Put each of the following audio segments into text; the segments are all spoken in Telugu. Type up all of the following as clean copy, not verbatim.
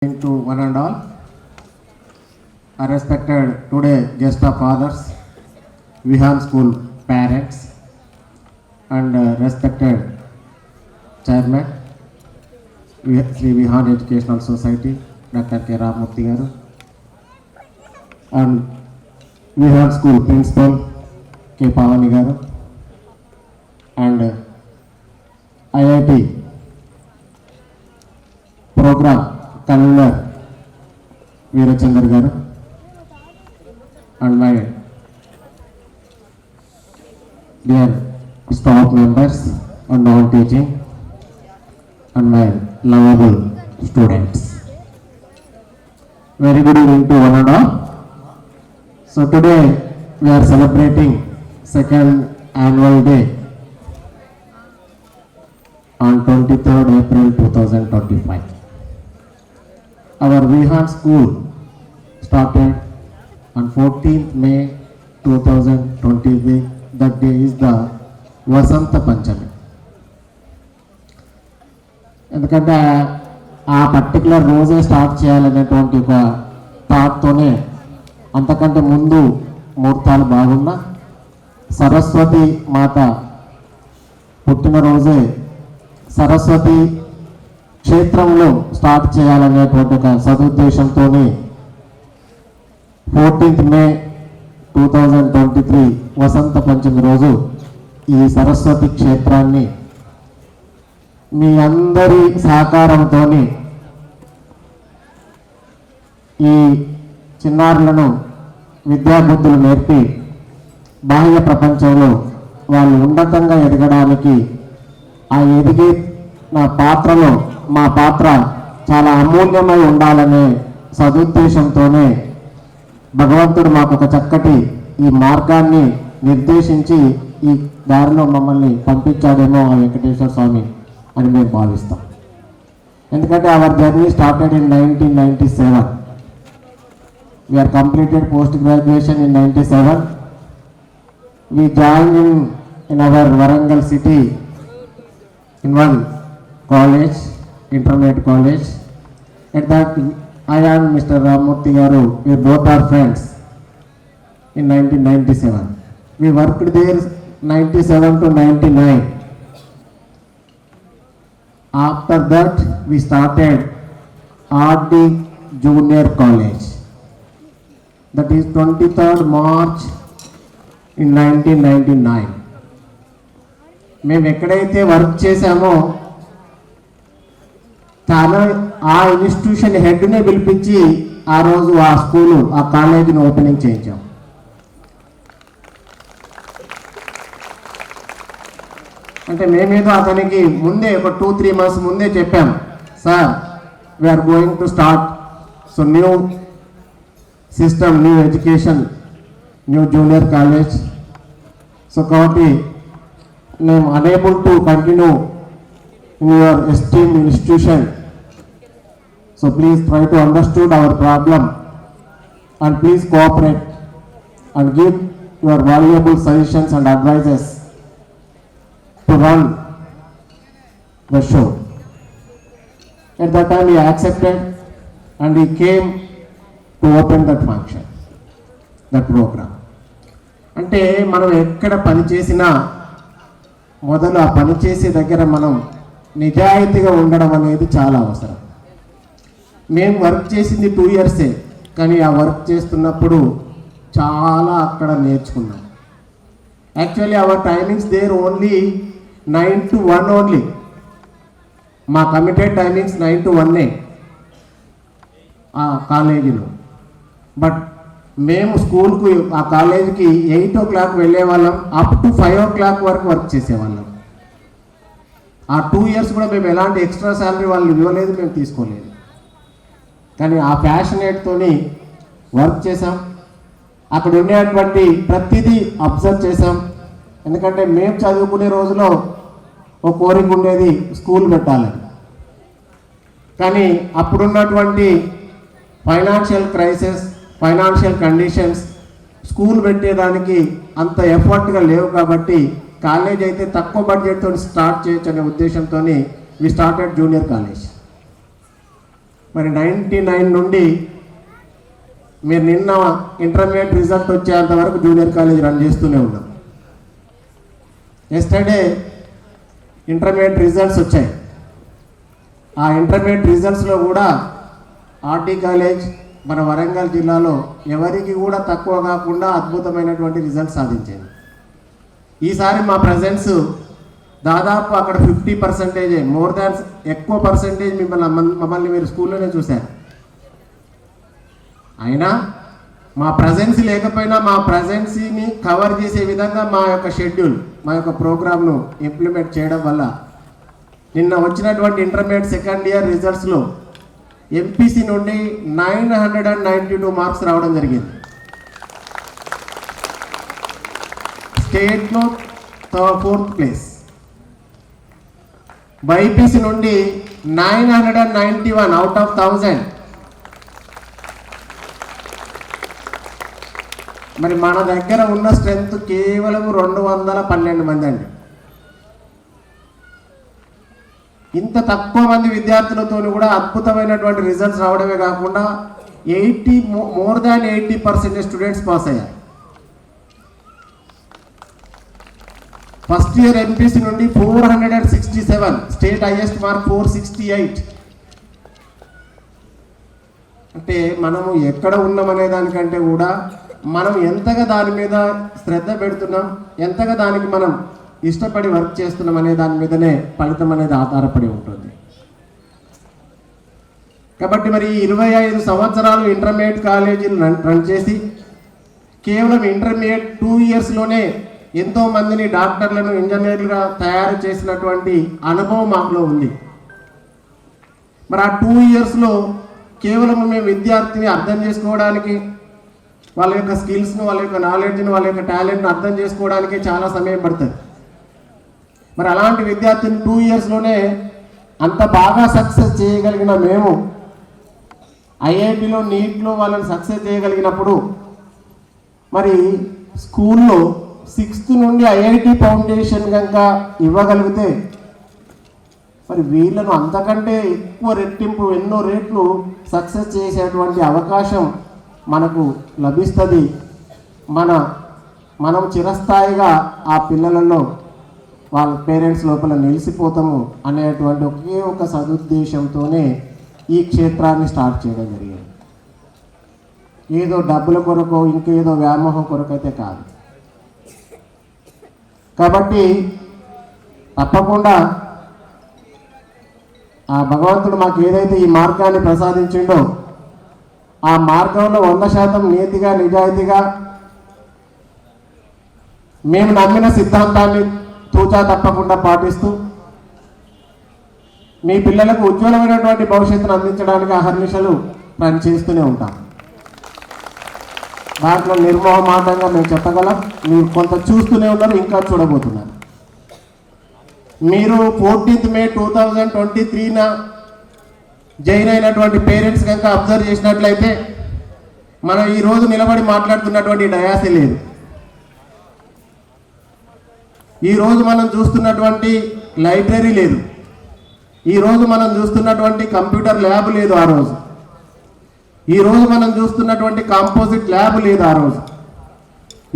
To one and all, I respected today guest of fathers, Vihan School parents, and respected chairman, Sri Vihan Educational Society, Dr. K. Ramurthy garu, and Vihan School principal, K. Pavani garu, and IIT program Convener Veerachandra garu, and my dear staff members and non-teaching and my lovable students. Very good evening to one and all. So today we are celebrating second annual day on 23rd April 2025. Our Vihan School started on 14th May 2023. That day is the Vasanta Panchami. ఎందుకంటే ఆ పర్టికులర్ రోజే స్టార్ట్ చేయాలనేటువంటి ఒక థాట్తోనే అంతకంటే ముందు ముహూర్తాలు బాగున్నా సరస్వతి మాత పుట్టినరోజే సరస్వతి క్షేత్రంలో స్టార్ట్ చేయాలనేటువంటి ఒక సదుద్దేశంతో 14th May 2023 వసంత పంచమి రోజు ఈ సరస్వతి క్షేత్రాన్ని మీ అందరి సహకారంతో ఈ చిన్నారులను విద్యాబుద్ధులు నేర్పి బాహ్య ప్రపంచంలో వాళ్ళు ఉన్నతంగా ఎదగడానికి ఆ ఎదిగే నా పాత్రలో మా పాత్ర చాలా అమూల్యమై ఉండాలనే సదుద్దేశంతోనే భగవంతుడు మాకు ఒక చక్కటి ఈ మార్గాన్ని నిర్దేశించి ఈ దారిలో మమ్మల్ని పంపించాడేమో ఆ వెంకటేశ్వర స్వామి అని మేము భావిస్తాం. ఎందుకంటే our journey started in 1997. We are completed post graduation in 97. We joined in our Warangal city in one college, intermediate college. At that, I and Mr. Ramurthy garu, we both are friends in 1997. We worked there 97 to 99. After that, we started RD Junior College. That is 23rd March in 1999. మేము ఎక్కడైతే వర్క్ చేశామో తాను ఆ ఇన్స్టిట్యూషన్ హెడ్నే పిలిపించి ఆ రోజు ఆ స్కూలు ఆ కాలేజీని ఓపెనింగ్ చేయించాం. అంటే మేమేదో అతనికి ముందే ఒక 2-3 months ముందే చెప్పాం, sir we are going to start so new system, new education, new junior college. So కాబట్టి నేను unable to continue in your esteemed institution. So please try to understand our problem and please cooperate and give your valuable suggestions and advices to run the show. At that time he accepted and he came to open that function, that program. అంటే మనం ఎక్కడ పని చేసినా మొదలు ఆ పని చేసే దగ్గర మనం నిజాయితీగా ఉండడం అనేది చాలా అవసరం. మేము వర్క్ చేసింది 2 years, కానీ ఆ వర్క్ చేస్తున్నప్పుడు చాలా అక్కడ నేర్చుకున్నాం. Actually our timings there only 9 to 1 only. మా కమిటెడ్ టైమింగ్స్ 9 to 1 ఆ కాలేజీలో. బట్ మేము స్కూల్కు ఆ కాలేజీకి 8 o'clock వెళ్ళే వాళ్ళం, అప్ టు 5 o'clock వరకు వర్క్ చేసేవాళ్ళం. ఆ 2 years కూడా మేము ఎలాంటి ఎక్స్ట్రా శాలరీ వాళ్ళు ఇవ్వలేదు, మేము తీసుకోలేదు. కానీ ఆ ప్యాషనేట్తోని వర్క్ చేసాం. అక్కడ ఉండేటువంటి ప్రతిదీ అబ్జర్వ్ చేసాం. ఎందుకంటే మేము చదువుకునే రోజులో ఒక కోరిక ఉండేది స్కూల్ పెట్టాలని. కానీ అప్పుడున్నటువంటి financial crisis, financial conditions school పెట్టేదానికి అంత ఎఫర్ట్గా లేవు. కాబట్టి కాలేజ్ అయితే తక్కువ బడ్జెట్తో స్టార్ట్ చేయొచ్చు అనే ఉద్దేశంతో వి స్టార్టెడ్ జూనియర్ కాలేజ్. మరి 99 నుండి మీరు నిన్న ఇంటర్మీడియట్ రిజల్ట్ వచ్చేంత వరకు జూనియర్ కాలేజ్ రన్ చేస్తూనే ఉన్నాం. ఎస్టర్డే ఇంటర్మీడియట్ రిజల్ట్స్ వచ్చాయి. ఆ ఇంటర్మీడియట్ రిజల్ట్స్లో కూడా ఆర్టీ కాలేజ్ మన వరంగల్ జిల్లాలో ఎవరికి కూడా తక్కువ కాకుండా అద్భుతమైనటువంటి రిజల్ట్ సాధించింది. ఈసారి మా ప్రజెన్స్ దాదాపు అక్కడ 50% మోర్ దాన్ ఎక్కువ పర్సెంటేజ్ మమ్మల్ని మీరు స్కూల్లోనే చూశారు. అయినా మా ప్రజెన్స్ లేకపోయినా మా ప్రజెన్సీని కవర్ చేసే విధంగా మా యొక్క షెడ్యూల్, మా యొక్క ప్రోగ్రామ్ను ఇంప్లిమెంట్ చేయడం వల్ల నిన్న వచ్చినటువంటి ఇంటర్మీడియట్ సెకండ్ ఇయర్ రిజల్ట్స్లో ఎంపీసీ నుండి 992 మార్క్స్ రావడం జరిగింది. స్టేట్లో 4th ప్లేస్. బైపీసీ నుండి 991 అవుట్ ఆఫ్ 1000. మరి మన దగ్గర ఉన్న స్ట్రెంత్ కేవలం 212 మంది అండి. ఇంత తక్కువ మంది విద్యార్థులతో కూడా అద్భుతమైనటువంటి రిజల్ట్స్ రావడమే కాకుండా మోర్ దాన్ 80% స్టూడెంట్స్ పాస్ అయ్యారు. ఫస్ట్ ఇయర్ ఎంపీసీ నుండి 467, స్టేట్ హైయెస్ట్ మార్క్ 468. అంటే మనము ఎక్కడ ఉన్నామనే దానికంటే కూడా మనం ఎంతగా దాని మీద శ్రద్ధ పెడుతున్నాం, ఎంతగా దానికి మనం ఇష్టపడి వర్క్ చేస్తున్నాం అనే దాని మీదనే ఫలితం అనేది ఆధారపడి ఉంటుంది. కాబట్టి మరి 25 సంవత్సరాలు ఇంటర్మీడియట్ కాలేజీలు రన్ చేసి కేవలం ఇంటర్మీడియట్ 2 ఇయర్స్లోనే ఎంతో మందిని డాక్టర్లను, ఇంజనీర్లుగా తయారు చేసినటువంటి అనుభవం మాకులో ఉంది. మరి ఆ 2 ఇయర్స్లో కేవలం మేము విద్యార్థిని అర్థం చేసుకోవడానికి, వాళ్ళ యొక్క స్కిల్స్ను, వాళ్ళ యొక్క నాలెడ్జ్ను, వాళ్ళ యొక్క టాలెంట్ను అర్థం చేసుకోవడానికి చాలా సమయం పడుతుంది. మరి అలాంటి విద్యార్థిని 2 ఇయర్స్లోనే అంత బాగా సక్సెస్ చేయగలిగిన మేము ఐఐటిలో, నీట్లో వాళ్ళని సక్సెస్ చేయగలిగినప్పుడు మరి స్కూల్లో 6th నుండి ఐఐటి ఫౌండేషన్ కనుక ఇవ్వగలిగితే మరి వీళ్ళను అంతకంటే ఎక్కువ రెట్టింపు, ఎన్నో రేట్లు సక్సెస్ చేసేటువంటి అవకాశం మనకు లభిస్తుంది. మనం చిరస్థాయిగా ఆ పిల్లలలో వాళ్ళ పేరెంట్స్ లోపల నిలిచిపోతాము అనేటువంటి ఒకే ఒక సదుద్దేశంతోనే ఈ క్షేత్రాన్ని స్టార్ట్ చేయడం జరిగింది. ఏదో డబ్బుల కొరకు, ఇంకేదో వ్యామోహం కొరకు అయితే కాదు. కాబట్టి తప్పకుండా ఆ భగవంతుడు మాకు ఏదైతే ఈ మార్గాన్ని ప్రసాదించిండో ఆ మార్గంలో 100% నీతిగా, నిజాయితీగా మేము నమ్మిన సిద్ధాంతాన్ని తూచా తప్పకుండా పాటిస్తూ మీ పిల్లలకు ఉజ్వలమైనటువంటి భవిష్యత్తును అందించడానికి అహర్నిశలు పనిచేస్తూనే ఉంటాం. దాంట్లో నిర్మోహమాటంగా మేము చెప్పగలం. మీరు కొంత చూస్తూనే ఉన్నారు, ఇంకా చూడబోతున్నారు. మీరు 14th May 2023న జాయిన్ అయినటువంటి పేరెంట్స్ కనుక అబ్జర్వ్ చేసినట్లయితే మనం ఈరోజు నిలబడి మాట్లాడుతున్నటువంటి డయాసే లేదు. ఈరోజు మనం చూస్తున్నటువంటి లైబ్రరీ లేదు. ఈరోజు మనం చూస్తున్నటువంటి కంప్యూటర్ ల్యాబ్ లేదు. ఆ రోజు ఈరోజు మనం చూస్తున్నటువంటి కాంపోజిట్ ల్యాబ్ లేదు. ఆ రోజు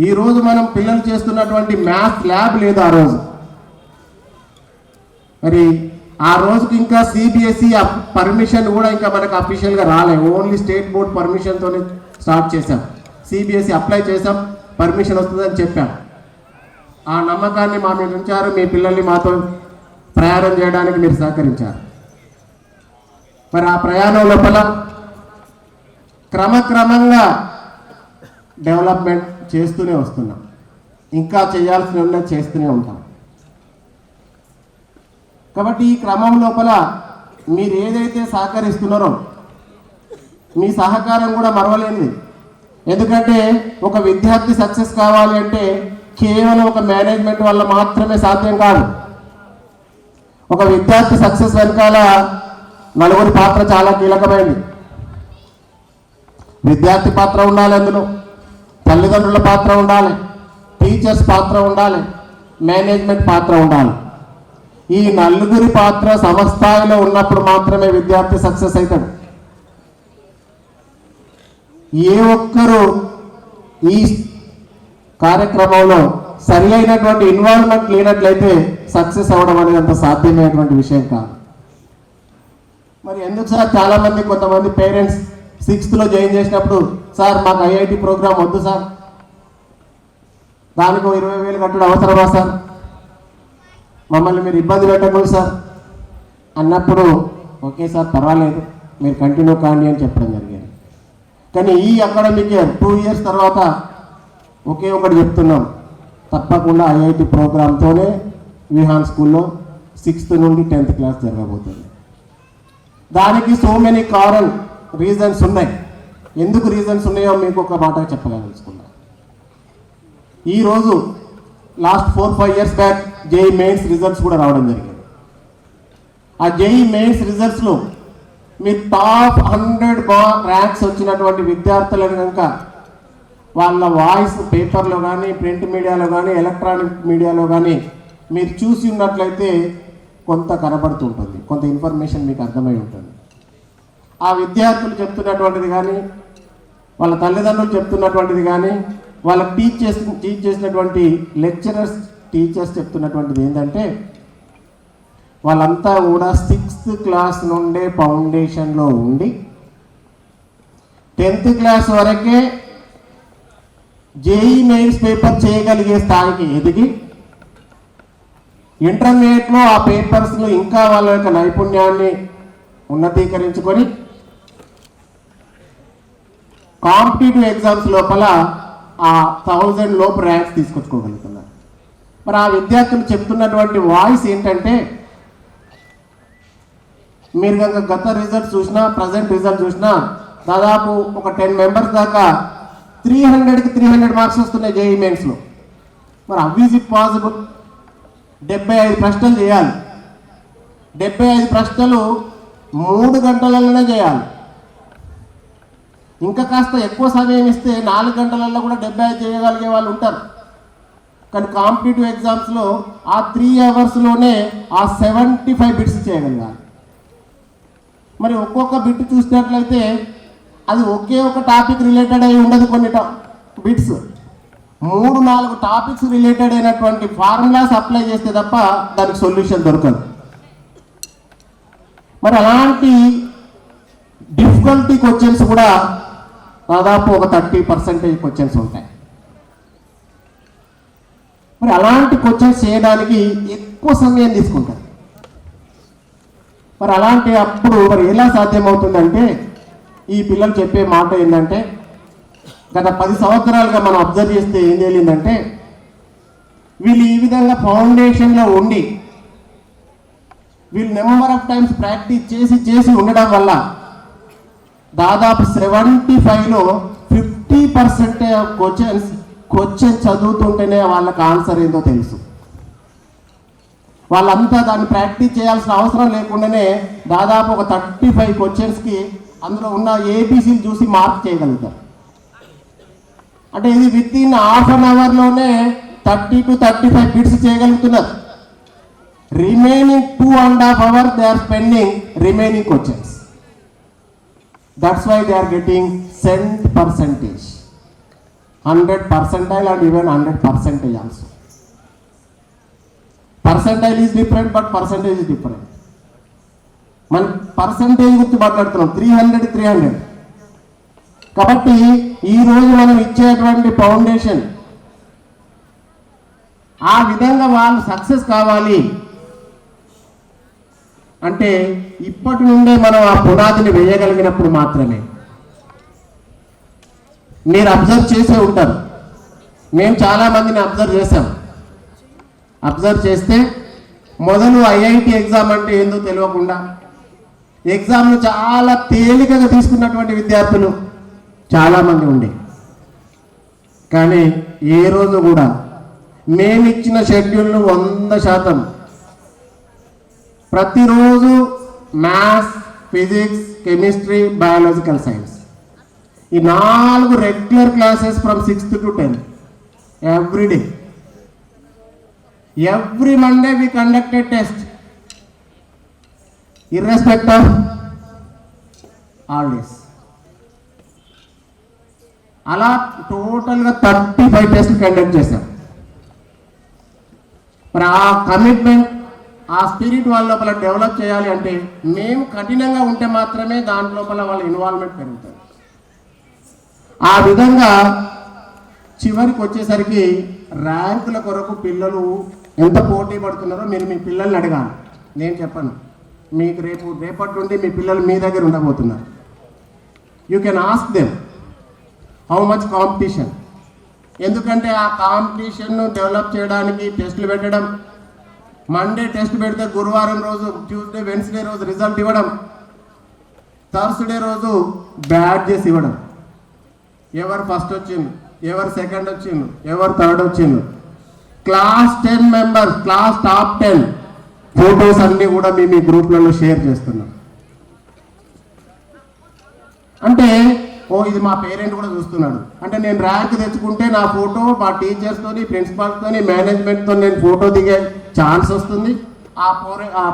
ఈరోజు మనం పిల్లలు చేస్తున్నటువంటి మ్యాథ్స్ ల్యాబ్ లేదు. ఆ రోజు మరి ఆ రోజుకి ఇంకా సిబిఎస్ఈ పర్మిషన్ కూడా ఇంకా మనకు అఫీషియల్గా రాలేదు. ఓన్లీ స్టేట్ బోర్డ్ పర్మిషన్తోనే స్టార్ట్ చేశాం. సిబిఎస్ఈ అప్లై చేసాం, పర్మిషన్ వస్తుందని చెప్పాం. ఆ నమ్మకాన్ని మా మీద ఉంచారు. మీ పిల్లల్ని మాతో ప్రయాణం చేయడానికి మీరు సహకరించారు. మరి ఆ ప్రయాణం లోపల క్రమక్రమంగా డెవలప్మెంట్ చేస్తూనే వస్తున్నాం. ఇంకా చేయాల్సిన ఉన్నది చేస్తూనే ఉంటాం. కాబట్టి ఈ క్రమం లోపల మీరు ఏదైతే సహకరిస్తున్నారో మీ సహకారం కూడా మరవలేనిది. ఎందుకంటే ఒక విద్యార్థి సక్సెస్ కావాలి అంటే కేవలం ఒక మేనేజ్మెంట్ వల్ల మాత్రమే సాధ్యం కాదు. ఒక విద్యార్థి సక్సెస్ వెనకాల నలుగురి పాత్ర చాలా కీలకమైంది. విద్యార్థి పాత్ర ఉండాలి, అందులో తల్లిదండ్రుల పాత్ర ఉండాలి, టీచర్స్ పాత్ర ఉండాలి, మేనేజ్మెంట్ పాత్ర ఉండాలి. ఈ నలుగురి పాత్ర సమస్థాయిలో ఉన్నప్పుడు మాత్రమే విద్యార్థి సక్సెస్ అవుతాడు. ఏ ఒక్కరు ఈ కార్యక్రమంలో సరి అయినటువంటి ఇన్వాల్వ్మెంట్ లేనట్లయితే సక్సెస్ అవ్వడం అనేది అంత సాధ్యమైనటువంటి విషయం కాదు. మరి ఎందుకు సార్ చాలామంది కొంతమంది పేరెంట్స్ 6th జాయిన్ చేసినప్పుడు సార్ మాకు ఐఐటి ప్రోగ్రామ్ వద్దు సార్, దానికి 20,000 కట్టడం అవసరమా సార్, మమ్మల్ని మీరు ఇబ్బంది పెట్టకూడదు సార్ అన్నప్పుడు ఓకే సార్ పర్వాలేదు మీరు కంటిన్యూ కాండి అని చెప్పడం జరిగింది. కానీ ఈ అకాడమిక్ ఇయర్ 2 years తర్వాత ఒకే ఒకటి చెప్తున్నాం, తప్పకుండా ఐఐటి ప్రోగ్రామ్తోనే విహాన్ స్కూల్లో 6th నుండి 10th క్లాస్ జరగబోతుంది. దానికి సో మెనీ రీజన్స్ ఉన్నాయి. ఎందుకు రీజన్స్ ఉన్నాయో మీకు ఒక మాట చెప్పగలుగుతున్నా. ఈరోజు last 4-5 years back JEE mains results కూడా రావడం జరిగింది. ఆ జేఈ మెయిన్స్ రిజల్ట్స్లో మీ టాప్ 100 ర్యాంక్స్ వచ్చినటువంటి విద్యార్థులను కనుక వాళ్ళ వాయిస్ పేపర్లో కానీ ప్రింట్ మీడియాలో కానీ ఎలక్ట్రానిక్ మీడియాలో కానీ మీరు చూసి ఉన్నట్లయితే కొంత కనబడుతుంటుంది, కొంత ఇన్ఫర్మేషన్ మీకు అర్థమై ఉంటుంది. ఆ విద్యార్థులు చెప్తున్నటువంటిది కానీ వాళ్ళ తల్లిదండ్రులు చెప్తున్నటువంటిది కానీ వాళ్ళ టీచ్ చేసినటువంటి లెక్చరర్స్ టీచర్స్ చెప్తున్నటువంటిది ఏంటంటే వాళ్ళంతా కూడా 6th క్లాస్ నుండే ఫౌండేషన్లో ఉండి 10th క్లాస్ వరకే జేఈ మెయిన్స్ పేపర్ చేయగలిగే స్థాయికి ఎదిగి ఇంటర్మీడియట్లో ఆ పేపర్స్లో ఇంకా వాళ్ళ యొక్క నైపుణ్యాన్ని ఉన్నతీకరించుకొని కాంపిటేటివ్ ఎగ్జామ్స్ లోపల ఆ 1000 లోపు ర్యాంక్స్ తీసుకొచ్చుకోగలుగుతున్నారు. మరి ఆ విద్యార్థులు చెప్తున్నటువంటి వాయిస్ ఏంటంటే మీరు కనుక గత రిజల్ట్ చూసినా ప్రజెంట్ రిజల్ట్ చూసినా దాదాపు ఒక 10 members దాకా 300కి 300 మార్క్స్ వస్తున్నాయి జేఈ మెయిన్స్లో. మరి హౌ ఈజ్ ఇట్ పాసిబుల్? 75 ప్రశ్నలు చేయాలి. 75 ప్రశ్నలు 3 గంటలలోనే చేయాలి. ఇంకా కాస్త ఎక్కువ సమయం ఇస్తే 4 గంటలలో కూడా 75 చేయగలిగే వాళ్ళు ఉంటారు. కానీ కాంపిటేటివ్ ఎగ్జామ్స్లో ఆ 3 hours-లోనే ఆ 75 బిట్స్ చేయగలగాలి. మరి ఒక్కొక్క బిట్ చూసినట్లయితే అది ఒకే ఒక టాపిక్ రిలేటెడ్ అయి ఉండదు. కొన్ని బిట్స్ 3-4 టాపిక్స్ రిలేటెడ్ అయినటువంటి ఫార్ములాస్ అప్లై చేస్తే తప్ప దానికి సొల్యూషన్ దొరకదు. మరి అలాంటి డిఫికల్టీ క్వశ్చన్స్ కూడా దాదాపు ఒక 30% క్వశ్చన్స్ ఉంటాయి. మరి అలాంటి క్వశ్చన్స్ చేయడానికి ఎక్కువ సమయం తీసుకుంటారు. మరి అలాంటి అప్పుడు మరి ఎలా సాధ్యమవుతుందంటే ఈ పిల్లలు చెప్పే మాట ఏంటంటే గత 10 సంవత్సరాలుగా మనం అబ్జర్వ్ చేస్తే ఏం తెలియదంటే వీళ్ళు ఈ విధంగా ఫౌండేషన్లో ఉండి వీళ్ళు నెంబర్ ఆఫ్ టైమ్స్ ప్రాక్టీస్ చేసి ఉండడం వల్ల దాదాపు 75లో 50% ఆఫ్ క్వశ్చన్ చదువుతుంటేనే వాళ్ళకి ఆన్సర్ ఏందో తెలుసు. వాళ్ళంతా దాన్ని ప్రాక్టీస్ చేయాల్సిన అవసరం లేకుండానే దాదాపు ఒక 35 క్వశ్చన్స్కి అందులో ఉన్న ఏబీసీలు చూసి మార్క్ చేయగలుగుతారు. అంటే ఇది విత్-ఇన్ ½ an hour-లోనే 30 to 35 బిట్స్ చేయగలుగుతున్నారు. Remaining 2.5 hours they are spending remaining questions. That's why they are getting cent percentage, 100 percentile and even 100% also. Percentile is different, but percentage is different. మన పర్సంటేజ్ గురించి మాట్లాడుతున్నాం 300. కాబట్టి ఈరోజు మనం ఇచ్చేటువంటి ఫౌండేషన్ ఆ విధంగా వాళ్ళు సక్సెస్ కావాలి అంటే ఇప్పటి నుండే మనం ఆ పునాదిని వేయగలిగినప్పుడు మాత్రమే. మీరు అబ్జర్వ్ చేసే ఉంటారు, మేము చాలామందిని అబ్జర్వ్ చేశాం. అబ్జర్వ్ చేస్తే మొదలు ఐఐటి ఎగ్జామ్ అంటే ఏందో తెలియకుండా ఎగ్జామ్ను చాలా తేలికగా తీసుకున్నటువంటి విద్యార్థులు చాలామంది ఉండే. కానీ ఏ రోజు కూడా మేమిచ్చిన షెడ్యూల్ను 100% ప్రతిరోజు maths, physics, chemistry, biological science ఈ 4 regular classes from 6th to 10th every day. Every Monday we conduct a test irrespective of holidays. అలా టోటల్గా 35 టెస్టులు కండక్ట్ చేశాం. మరి ఆ కమిట్మెంట్, ఆ స్పిరిట్ వాళ్ళ లోపల డెవలప్ చేయాలి అంటే మేము కఠినంగా ఉంటే మాత్రమే దాని లోపల వాళ్ళ ఇన్వాల్వ్మెంట్ పెరుగుతుంది. ఆ విధంగా చివరికి వచ్చేసరికి ర్యాంకుల కొరకు పిల్లలు ఎంత పోటీ పడుతున్నారో మీరు మీ పిల్లల్ని అడగాలి. నేను చెప్పను, మీకు రేపటి నుండి మీ పిల్లలు మీ దగ్గర ఉండబోతున్నారు. You can ask them how much competition. ఎందుకంటే ఆ కాంపిటీషన్ను డెవలప్ చేయడానికి టెస్టులు పెట్టడం, మండే టెస్ట్ పెడితే గురువారం రోజు, ట్యూస్డే వెన్స్డే రోజు రిజల్ట్ ఇవ్వడం, థర్స్డే రోజు బ్యాడ్జెస్ ఇవ్వడం, ఎవరు ఫస్ట్ వచ్చిండు, ఎవరు సెకండ్ వచ్చిండు, ఎవరు థర్డ్ వచ్చిండు, class 10 members, class top 10 photos అన్నీ కూడా మేము మీ గ్రూప్లలో షేర్ చేస్తున్నాం. అంటే ఇది మా పేరెంట్ కూడా చూస్తున్నాడు అంటే నేను ర్యాంక్ తెచ్చుకుంటే నా ఫోటో మా టీచర్స్తోని, ప్రిన్సిపాల్స్తోని, మేనేజ్మెంట్తో నేను ఫోటో దిగే ఛాన్స్ వస్తుంది. ఆ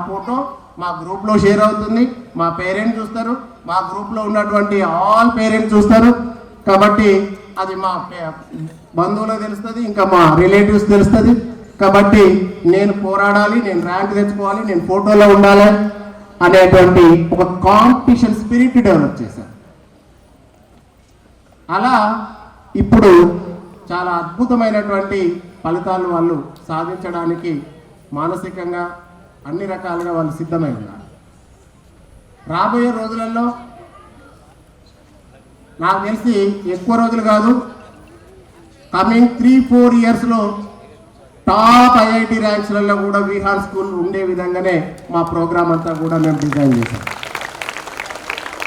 ఫోటో మా గ్రూప్లో షేర్ అవుతుంది, మా పేరెంట్స్ చూస్తారు, మా గ్రూప్లో ఉన్నటువంటి ఆల్ పేరెంట్స్ చూస్తారు. కాబట్టి అది మా బంధువులకు తెలుస్తుంది, ఇంకా మా రిలేటివ్స్ తెలుస్తుంది. కాబట్టి నేను పోరాడాలి, నేను ర్యాంక్ తెచ్చుకోవాలి, నేను ఫోటోలో ఉండాలి అనేటువంటి ఒక కాంపిటీషన్ స్పిరిట్ డెవలప్ చేశాను. అలా ఇప్పుడు చాలా అద్భుతమైనటువంటి ఫలితాలు వాళ్ళు సాధించడానికి మానసికంగా అన్ని రకాలుగా వాళ్ళు సిద్ధమై ఉన్నారు. రాబోయే రోజులలో నాకు తెలిసి ఎక్కువ రోజులు కాదు, కమింగ్ 3-4 ఇయర్స్లో టాప్ ఐఐటి ర్యాంక్స్లలో కూడా విహార్ స్కూల్ ఉండే విధంగానే మా ప్రోగ్రామ్ అంతా కూడా మేము డిజైన్ చేశాం.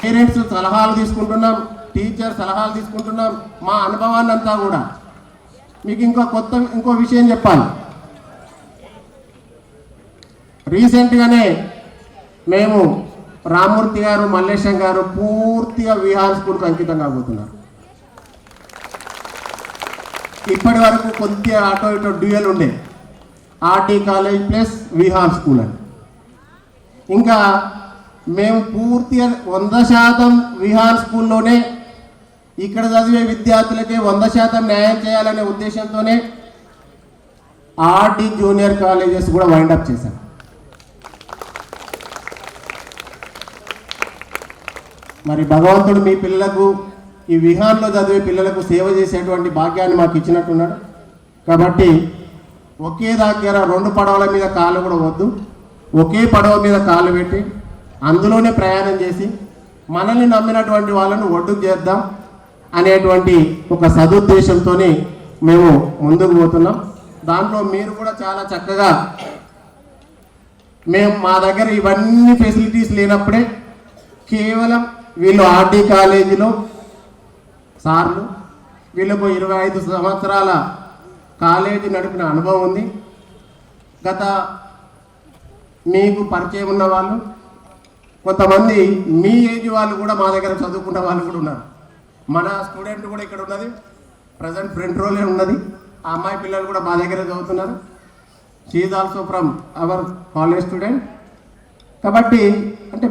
పేరెంట్స్ సలహాలు తీసుకుంటున్నాం, టీచర్ సలహాలు తీసుకుంటున్నాం, మా అనుభవాన్ని అంతా కూడా. మీకు ఇంకో విషయం చెప్పాలి. రీసెంట్గానే మేము రామూర్తి గారు, మల్లేశం గారు పూర్తిగా విహార్ స్కూల్కి అంకితం కాబోతున్నారు. ఇప్పటి వరకు కొద్దిగా అటో ఇటో డ్యూయల్ ఉండే ఆర్టీ కాలేజ్ ప్లస్ విహార్ స్కూల్ అని. ఇంకా మేము పూర్తిగా 100% విహార్ స్కూల్లోనే ఇక్కడ చదివే విద్యార్థులకే 100% న్యాయం చేయాలనే ఉద్దేశంతోనే ఆర్టీ జూనియర్ కాలేజెస్ కూడా వైండప్ చేశాం. మరి భగవంతుడు మీ పిల్లలకు, ఈ విహార్లో చదివే పిల్లలకు సేవ చేసేటువంటి భాగ్యాన్ని మాకు ఇచ్చినట్టున్నాడు. కాబట్టి ఒకే దగ్గర 2 పడవల మీద కాళ్ళు కూడా వద్దు, ఒకే పడవ మీద కాళ్ళు పెట్టి అందులోనే ప్రయాణం చేసి మనల్ని నమ్మినటువంటి వాళ్ళను ఒడ్డుకు చేద్దాం అనేటువంటి ఒక సదుద్దేశంతో మేము ముందుకు పోతున్నాం. దాంట్లో మీరు కూడా చాలా చక్కగా, మా దగ్గర ఇవన్నీ ఫెసిలిటీస్ లేనప్పుడే కేవలం వీళ్ళు ఆర్టీ కాలేజీలో సార్లు, వీళ్ళకు 25 సంవత్సరాల కాలేజీ నడిపిన అనుభవం ఉంది. గత మీకు పరిచయం ఉన్న వాళ్ళు, కొంతమంది మీ ఏజ్ వాళ్ళు కూడా మా దగ్గర చదువుకున్న వాళ్ళు కూడా ఉన్నారు. మన స్టూడెంట్ కూడా ఇక్కడ ఉన్నది, ప్రజెంట్ ఫ్రంట్ రోలే ఉన్నది. ఆ అమ్మాయి పిల్లలు కూడా మా దగ్గర చదువుతున్నారు. She is also from our college student. కాబట్టి అంటే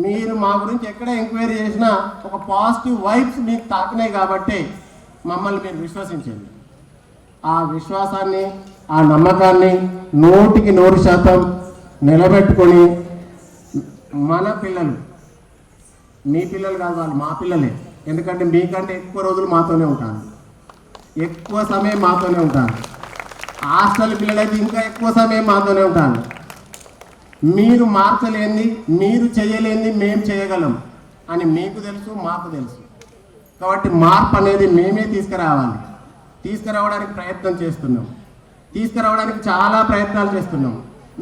మీరు మా గురించి ఎక్కడ ఎంక్వైరీ చేసినా ఒక పాజిటివ్ వైబ్స్ మీకు తాకినాయి కాబట్టి మమ్మల్ని మీరు విశ్వసించండి. ఆ విశ్వాసాన్ని, ఆ నమ్మకాన్ని 100% నిలబెట్టుకొని మన పిల్లలు, మీ పిల్లలు కాదు, వాళ్ళు మా పిల్లలే. ఎందుకంటే మీకంటే ఎక్కువ రోజులు మాతోనే ఉంటాను, ఎక్కువ సమయం మాతోనే ఉంటాను. హాస్టల్ పిల్లలైతే ఇంకా ఎక్కువ సమయం మాతోనే ఉంటాను. మీరు మార్చలేంది, మీరు చేయలేంది మేము చేయగలం అని మీకు తెలుసు, మాకు తెలుసు. కాబట్టి మార్పు అనేది మేమే తీసుకురావడానికి ప్రయత్నం చేస్తున్నాం. తీసుకురావడానికి చాలా ప్రయత్నాలు చేస్తున్నాం.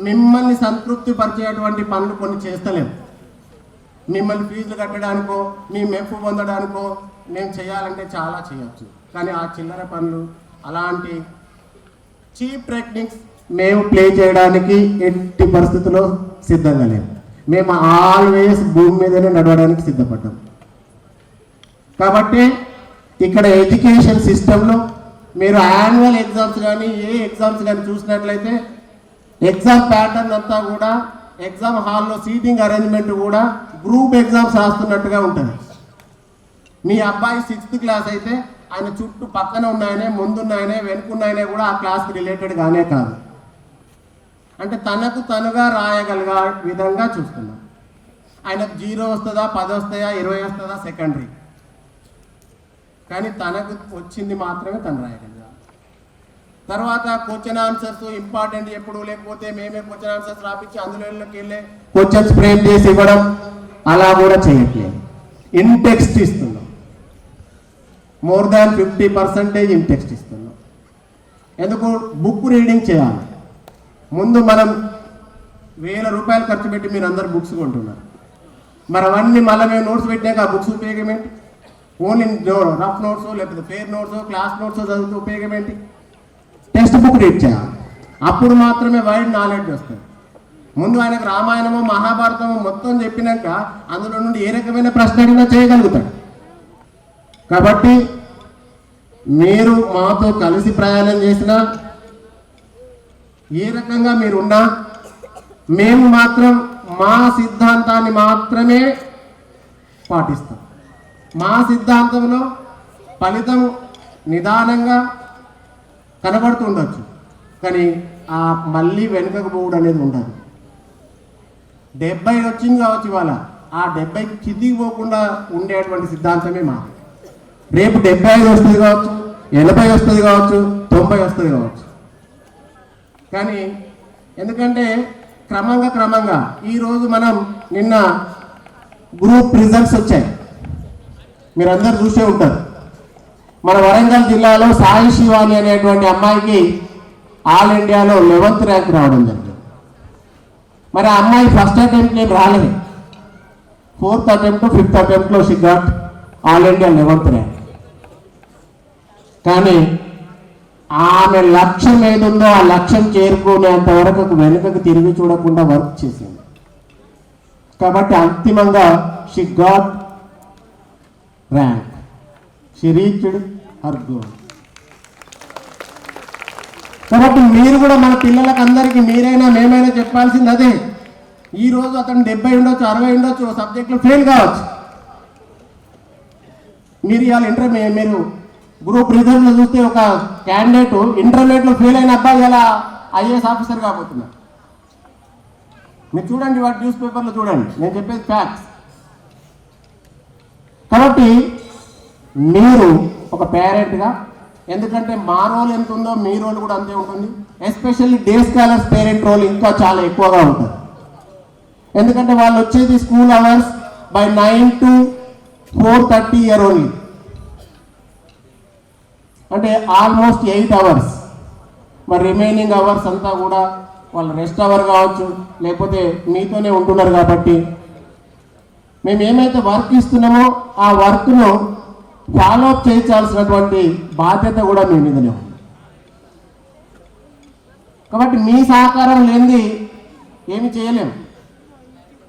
మిమ్మల్ని సంతృప్తి పరిచేటువంటి పనులు కొన్ని చేస్తలేము. మిమ్మల్ని ఫీజులు కట్టడానికో, మీ మెప్పు పొందడానికో మేము చేయాలంటే చాలా చేయొచ్చు. కానీ ఆ చిల్లర పనులు, అలాంటి చీప్ టెక్నిక్స్ మేము ప్లే చేయడానికి ఎట్టి పరిస్థితుల్లో సిద్ధంగా లేము. మేము ఆల్వేస్ భూమి మీదనే నడవడానికి సిద్ధపడ్డాం. కాబట్టి ఇక్కడ ఎడ్యుకేషన్ సిస్టంలో మీరు యాన్యువల్ ఎగ్జామ్స్ కానీ ఏ ఎగ్జామ్స్ కానీ చూసినట్లయితే ఎగ్జామ్ ప్యాటర్న్ అంతా కూడా, ఎగ్జామ్ హాల్లో సీటింగ్ అరేంజ్మెంట్ కూడా గ్రూప్ ఎగ్జామ్స్ రాస్తున్నట్టుగా ఉంటుంది. మీ అబ్బాయి 6th క్లాస్ అయితే ఆయన చుట్టూ పక్కన ఉన్నాయనే ముందున్నాయనే వెనుకున్నాయనే కూడా ఆ క్లాస్కి రిలేటెడ్ గానే కాదు. అంటే తనకు తనుగా రాయగలిగే విధంగా చూస్తున్నాం. ఆయనకు 0 వస్తుందా, 10 వస్తాయా, 20 వస్తుందా సెకండరీ, కానీ తనకు వచ్చింది మాత్రమే తను రాయగలిగాం. తర్వాత క్వశ్చన్ ఆన్సర్స్ ఇంపార్టెంట్ ఎప్పుడు, లేకపోతే మేమే క్వశ్చన్ ఆన్సర్స్ రాపించి అందులోకి వెళ్ళే క్వశ్చన్స్ ఫ్రేమ్ చేసి ఇవ్వడం అలా కూడా చేయట్లేదు. ఇన్ టెక్స్ట్ ఇస్తున్నాం. మోర్ దాన్ 50% ఇన్ టెక్స్ట్ ఇస్తున్నాం. ఎందుకు? బుక్ రీడింగ్ చేయాలి. ముందు మనం 1000 రూపాయలు ఖర్చు పెట్టి మీరు అందరు బుక్స్ కొంటున్నారు. మరి అవన్నీ మళ్ళీ మేము నోట్స్ పెట్టాక ఆ బుక్స్ ఉపయోగం ఏంటి? ఓన్లీ రఫ్ నోట్స్ లేకపోతే ఫెయిర్ నోట్స్ క్లాస్ నోట్స్ చదివితే ఉపయోగం ఏంటి? టెక్స్ట్ బుక్ రీడ్ చేయాలి. అప్పుడు మాత్రమే వైడ్ నాలెడ్జ్ వస్తుంది. ముందు ఆయనకు రామాయణము మహాభారతము మొత్తం చెప్పినాక అందులో నుండి ఏ రకమైన ప్రశ్న అడిగినా చేయగలుగుతాడు. కాబట్టి మీరు మాతో కలిసి ప్రయాణం చేసినా, ఏ రకంగా మీరున్నా, మేము మాత్రం మా సిద్ధాంతాన్ని మాత్రమే పాటిస్తాం. మా సిద్ధాంతంలో ఫలితం నిదానంగా కనబడుతుండొచ్చు, కానీ ఆ మళ్ళీ వెనుకకు పోవడం అనేది ఉండదు. 70 వచ్చింది కావచ్చు ఇవాళ, ఆ 70కి కిందికి పోకుండా ఉండేటువంటి సిద్ధాంతమే మాది. రేపు 75 వస్తుంది కావచ్చు, 80 వస్తుంది కావచ్చు, 90 వస్తుంది కావచ్చు. కానీ ఎందుకంటే క్రమంగా ఈరోజు మనం నిన్న గ్రూప్ రిజల్ట్స్ వచ్చాయి, మీరందరూ చూసే ఉంటారు. మన వరంగల్ జిల్లాలో సాయి శివాని అనేటువంటి అమ్మాయికి ఆల్ ఇండియాలో 11th ర్యాంక్ రావడం జరిగింది. మరి ఆ అమ్మాయి ఫస్ట్ అటెంప్ట్ ఏం రాలేదు, 4th అటెంప్ట్ 5th అటెంప్ట్లో she got all India 11th rank. కానీ ఆమె లక్ష్యం ఏదుందో ఆ లక్ష్యం చేరుకునేంత వరకు వెనుకకు తిరిగి చూడకుండా వర్క్ చేసింది. కాబట్టి అంతిమంగా she got rank, she reached her goal. కాబట్టి మీరు కూడా మన పిల్లలకు అందరికీ మీరైనా మేమైనా చెప్పాల్సింది అదే. ఈరోజు అతను 70 ఉండొచ్చు, 60 ఉండొచ్చు, సబ్జెక్టులు ఫెయిల్ కావచ్చు. మీరు ఇవాళ మీరు గ్రూప్ రిజల్ట్లో చూస్తే ఒక క్యాండిడేట్ ఇంటర్మీడియట్లో ఫెయిల్ అయిన అబ్బాయి ఇలా IAS ఆఫీసర్ కాబోతున్నారు. మీరు చూడండి, వాటి న్యూస్ పేపర్లో చూడండి, నేను చెప్పేది ఫ్యాక్ట్స్. కాబట్టి మీరు ఒక పేరెంట్గా, ఎందుకంటే మా రోల్ ఎంత ఉందో మీ రోల్ కూడా అంతే ఉంటుంది. Especially day scholars parent role ఇంకా చాలా ఎక్కువగా ఉంటుంది. ఎందుకంటే వాళ్ళు వచ్చేది స్కూల్ అవర్స్ బై 9 to 4:30 ఇయర్ ఓన్లీ, అంటే ఆల్మోస్ట్ 8 అవర్స్. మరి రిమైనింగ్ అవర్స్ అంతా కూడా వాళ్ళు రెస్ట్ అవర్ కావచ్చు, లేకపోతే మీతోనే ఉంటున్నారు. కాబట్టి మేము ఏమైతే వర్క్ ఇస్తున్నామో ఆ వర్క్ను ఫాలోఅప్ చేయించాల్సినటువంటి బాధ్యత కూడా మీ మీదనే ఉంది. కాబట్టి మీ సహకారం లేనిది ఏమి చేయలేము.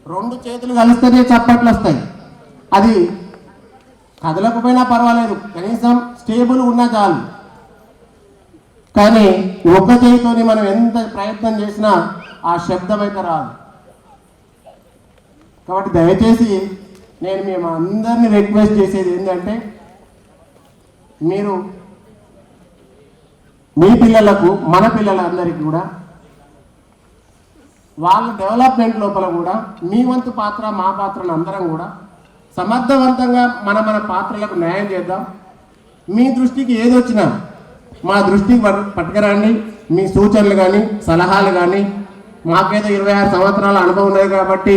2 చేతులు కలిస్తేనే చప్పట్లు వస్తాయి. అది కదలకపోయినా పర్వాలేదు, కనీసం స్టేబుల్ ఉన్నా చాలు. కానీ ఒక్క చేతితోని మనం ఎంత ప్రయత్నం చేసినా ఆ శబ్దం అయితే రాదు. కాబట్టి దయచేసి నేను మేము అందరినీ రిక్వెస్ట్ చేసేది ఏంటంటే, మీరు మీ పిల్లలకు, మన పిల్లలందరికీ కూడా వాళ్ళ డెవలప్మెంట్ లోపల కూడా మీ వంతు పాత్ర, మా పాత్రను అందరం కూడా సమర్థవంతంగా మన పాత్రలకు న్యాయం చేద్దాం. మీ దృష్టికి ఏది వచ్చినా మా దృష్టికి పట్టుకురండి. మీ సూచనలు కానీ సలహాలు కానీ, మాకేదో 26 సంవత్సరాల అనుభవం ఉన్నది కాబట్టి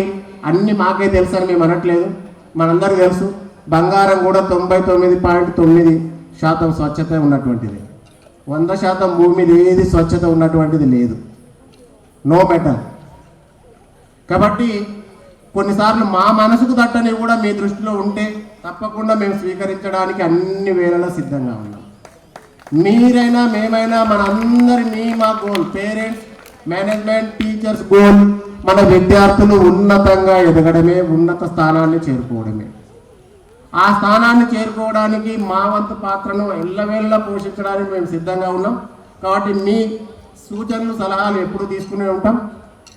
అన్నీ మాకే తెలుసు అని మేము అనట్లేదు. మనందరికీ తెలుసు, బంగారం కూడా 99.9% స్వచ్ఛత ఉన్నటువంటిది. 100% భూమి మీద ఏది స్వచ్ఛత ఉన్నటువంటిది లేదు, నో మెటల్. కాబట్టి కొన్నిసార్లు మా మనసుకు తట్టని కూడా మీ దృష్టిలో ఉంటే తప్పకుండా మేము స్వీకరించడానికి అన్ని వేళలా సిద్ధంగా ఉన్నాం. మీరైనా మేమైనా మనందరి మా goal, parents, management, teachers goal మన విద్యార్థులు ఉన్నతంగా ఎదగడమే, ఉన్నత స్థానాన్ని చేరుకోవడమే. ఆ స్థానాన్ని చేరుకోవడానికి మా వంతు పాత్రను ఎల్లవేళలా పోషించడానికి మేము సిద్ధంగా ఉన్నాం. కాబట్టి మీ సూచనలు సలహాలు ఎప్పుడు తీసుకునే ఉంటాం.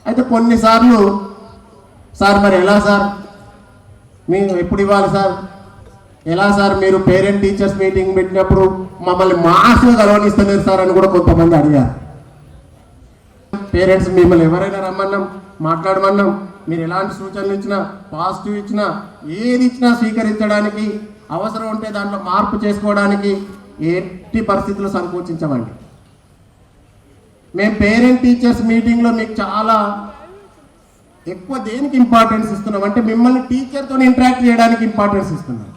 అయితే కొన్నిసార్లు సార్ మరి ఎలా సార్, మేము ఎప్పుడు ఇవ్వాలి సార్, ఎలా సార్ మీరు పేరెంట్ టీచర్స్ మీటింగ్ పెట్టినప్పుడు మమ్మల్ని మాస్గా గౌరవిస్తలేరు సార్ అని కూడా కొంతమంది అడిగారు. పేరెంట్స్ మిమ్మల్ని ఎవరైనా రమ్మన్నాం, మాట్లాడమన్నాం, మీరు ఎలాంటి సూచనలు ఇచ్చినా, పాజిటివ్ ఇచ్చినా, ఏది ఇచ్చినా స్వీకరించడానికి, అవసరం ఉంటే దాంట్లో మార్పు చేసుకోవడానికి ఎట్టి పరిస్థితుల్లో సంకోచించమండి. మేము పేరెంట్ టీచర్స్ మీటింగ్లో మీకు చాలా ఎక్కువ దేనికి ఇంపార్టెన్స్ ఇస్తున్నాం అంటే మిమ్మల్ని టీచర్తో ఇంటరాక్ట్ చేయడానికి ఇంపార్టెన్స్ ఇస్తున్నాం.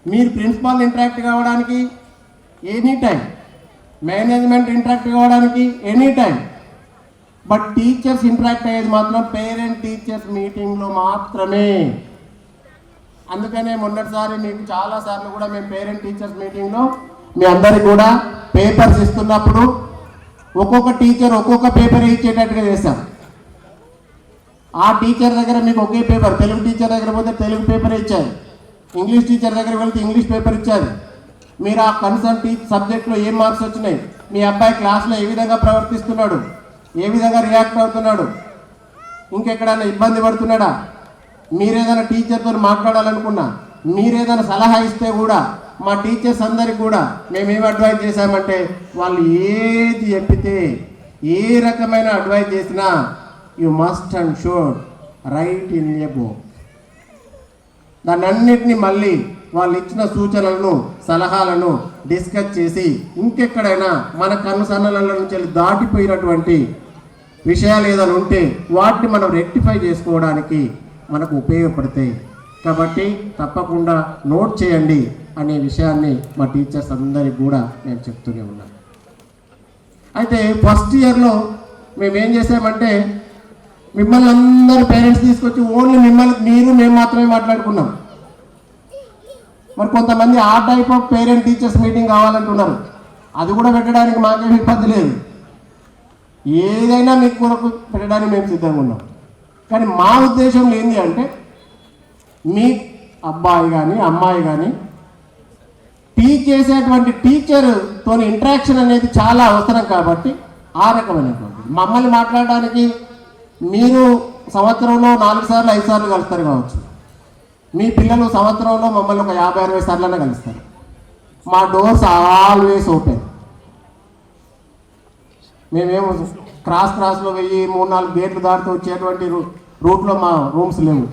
మీరు ప్రిన్సిపాల్ ఇంటరాక్ట్ కావడానికి ఎనీ టైం, మేనేజ్మెంట్ ఇంటరాక్ట్ కావడానికి any time, but teachers interact అయ్యేది మాత్రం పేరెంట్ టీచర్స్ మీటింగ్లో మాత్రమే. అందుకనే మొన్నటిసారి మీకు చాలాసార్లు కూడా మేము పేరెంట్ టీచర్స్ మీటింగ్లో మీ అందరికి కూడా పేపర్స్ ఇస్తున్నప్పుడు ఒక్కొక్క టీచర్ ఒక్కొక్క పేపర్ ఇచ్చేటట్టుగా చేశాం. ఆ టీచర్ దగ్గర మీకు ఒకే పేపర్, తెలుగు టీచర్ దగ్గర పోతే తెలుగు పేపర్ ఇచ్చారు, ఇంగ్లీష్ టీచర్ దగ్గర వెళ్తే ఇంగ్లీష్ పేపర్ ఇచ్చారు. మీరు ఆ కన్సర్న్ సబ్జెక్ట్లో ఏం మార్క్స్ వచ్చినాయి, మీ అబ్బాయి క్లాస్లో ఏ విధంగా ప్రవర్తిస్తున్నాడు, ఏ విధంగా రియాక్ట్ అవుతున్నాడు, ఇంకెక్కడైనా ఇబ్బంది పడుతున్నాడా, మీరేదైనా టీచర్తో మాట్లాడాలనుకున్నా, మీరేదైనా సలహా ఇస్తే కూడా మా టీచర్స్ అందరికి కూడా మేమేం అడ్వైజ్ చేశామంటే వాళ్ళు ఏది చెప్పితే ఏ రకమైన అడ్వైజ్ చేసినా you must and should write in a book. దాన్ని అన్నిటినీ మళ్ళీ వాళ్ళు ఇచ్చిన సూచనలను సలహాలను డిస్కస్ చేసి ఇంకెక్కడైనా మన కనుసన్నల నుంచి దాటిపోయినటువంటి విషయాలు ఏదైనా ఉంటే వాటిని మనం రెక్టిఫై చేసుకోవడానికి మనకు ఉపయోగపడతాయి. కాబట్టి తప్పకుండా నోట్ చేయండి అనే విషయాన్ని మా టీచర్స్ అందరికి కూడా నేను చెప్తూనే ఉన్నాను. అయితే ఫస్ట్ ఇయర్లో మేమేం చేసామంటే మిమ్మల్ని అందరు పేరెంట్స్ తీసుకొచ్చి ఓన్లీ మీరు మేము మాత్రమే మాట్లాడుకున్నాం. మరి కొంతమంది ఆ type of parent teachers meeting కావాలంటున్నారు, అది కూడా పెట్టడానికి మాకేం ఇబ్బంది లేదు, ఏదైనా మీకు కొరకు పెట్టడానికి మేము సిద్ధంగా ఉన్నాం. కానీ మా ఉద్దేశం ఏంటి అంటే మీ అబ్బాయి కానీ అమ్మాయి కానీ టీచ్ చేసేటువంటి టీచర్తో ఇంటరాక్షన్ అనేది చాలా అవసరం. కాబట్టి ఆ రకమైనటువంటి మమ్మల్ని మాట్లాడడానికి మీరు సంవత్సరంలో 4 సార్లు 5 సార్లు కలుస్తారు కావచ్చు, మీ పిల్లలు సంవత్సరంలో మమ్మల్ని ఒక 50-60 సార్లనే కలుస్తారు. మా డోర్స్ ఆల్వేస్ ఓపెన్. మేమేమో క్రాస్లో వెయ్యి 3-4 గేట్లు దాటుతూ వచ్చేటువంటి రూట్లో మా రూమ్స్ లేవు,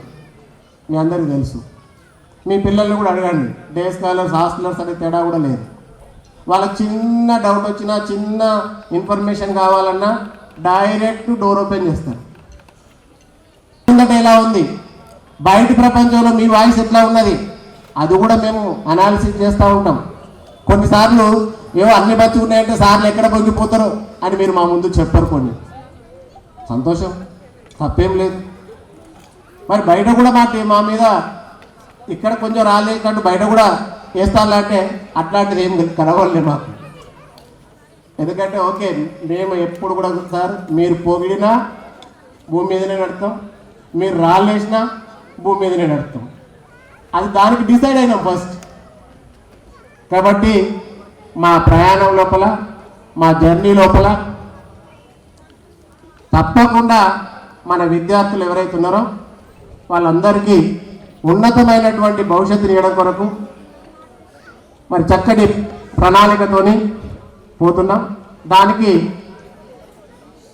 మీ అందరికీ తెలుసు. మీ పిల్లల్ని కూడా అడగండి, డే స్కాలర్స్ హాస్టలర్స్ అనే తేడా కూడా లేదు. వాళ్ళకి చిన్న డౌట్ వచ్చినా, చిన్న ఇన్ఫర్మేషన్ కావాలన్నా డైరెక్ట్ డోర్ ఓపెన్ చేస్తారు. ఎలా ఉంది బయట ప్రపంచంలో మీ వాయిస్ ఎట్లా ఉన్నది అది కూడా మేము అనాలిసిస్ చేస్తూ ఉంటాం. కొన్నిసార్లు ఏవో అన్ని మంచిగా ఉన్నాయంటే సార్లు ఎక్కడ పొంగిపోతారో అని మీరు మా ముందు చెప్పరు, కొన్ని సంతోషం, తప్పేం లేదు. మరి బయట కూడా మా మీద ఇక్కడ కొంచెం రాలేకంటూ బయట కూడా వేస్తానంటే అట్లాంటిది ఏం కనవలే మాకు. ఎందుకంటే ఓకే మేము ఎప్పుడు కూడా సార్ మీరు పొగిడినా భూమి మీదనే నడుస్తాం, మీరు రాళ్ళేసినా భూమి మీదనే నడుస్తాం, అది దానికి డిసైడ్ అయినాం ఫస్ట్. కాబట్టి మా ప్రయాణం లోపల, మా జర్నీ లోపల తప్పకుండా మన విద్యార్థులు ఎవరైతే ఉన్నారో వాళ్ళందరికీ ఉన్నతమైనటువంటి భవిష్యత్తుని ఇవ్వడం కొరకు మరి చక్కటి ప్రణాళికతోని పోతున్నాం. దానికి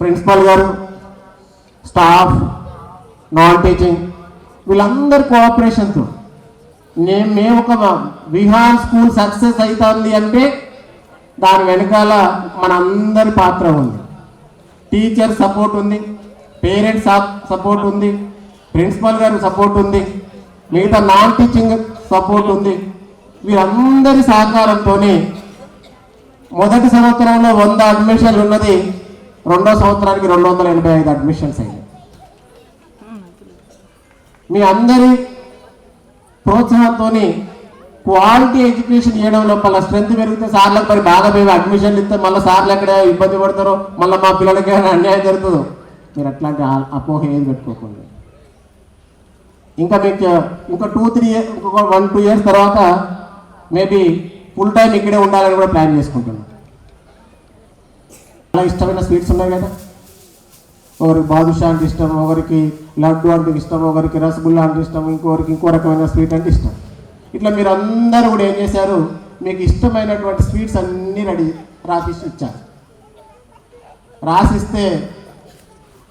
ప్రిన్సిపల్ గారు, స్టాఫ్, నాన్ టీచింగ్ వీళ్ళందరి కోఆపరేషన్తో మేము ఒక విహాన్ స్కూల్ సక్సెస్ అవుతుంది అంటే దాని వెనకాల మనందరి పాత్ర ఉంది. టీచర్ సపోర్ట్ ఉంది, పేరెంట్స్ సపోర్ట్ ఉంది, ప్రిన్సిపల్ గారు సపోర్ట్ ఉంది, మిగతా నాన్ టీచింగ్ సపోర్ట్ ఉంది. వీరందరి సహకారంతో మొదటి సంవత్సరంలో 100 అడ్మిషన్లు ఉన్నది, రెండో సంవత్సరానికి 285 అడ్మిషన్స్ అయ్యాయి. మీ అందరి ప్రోత్సాహంతో క్వాలిటీ ఎడ్యుకేషన్ ఇవ్వడం లోపల స్ట్రెంత్ పెరిగితే సార్లకు మరి బాగా మేము అడ్మిషన్లు ఇస్తే మళ్ళీ సార్లు ఎక్కడ ఇబ్బంది పడతారో, మళ్ళీ మా పిల్లలకి అన్యాయం జరుగుతుందో, మీరు అట్లాంటి అపోహ ఏది పెట్టుకోకండి. ఇంకా మీకు ఇంకా 2-3 ఇయర్స్, ఇంకొక 1-2 ఇయర్స్ తర్వాత మేబీ ఫుల్ టైం ఇక్కడే ఉండాలని కూడా ప్లాన్ చేసుకుంటున్నాం. చాలా ఇష్టమైన స్వీట్స్ ఉన్నాయి కదా, ఒకరికి బాదుషా అంటే ఇష్టం, ఒకరికి లడ్డు అంటే ఇష్టం, ఒకరికి రసగుల్లా అంటే ఇష్టం, ఇంకొకరికి ఇంకో రకమైన స్వీట్ అంటే ఇష్టం. ఇట్లా మీరు అందరూ కూడా ఏం చేశారు, మీకు ఇష్టమైనటువంటి స్వీట్స్ అన్నీ రాసిచ్చి ఇచ్చారు. రాసిస్తే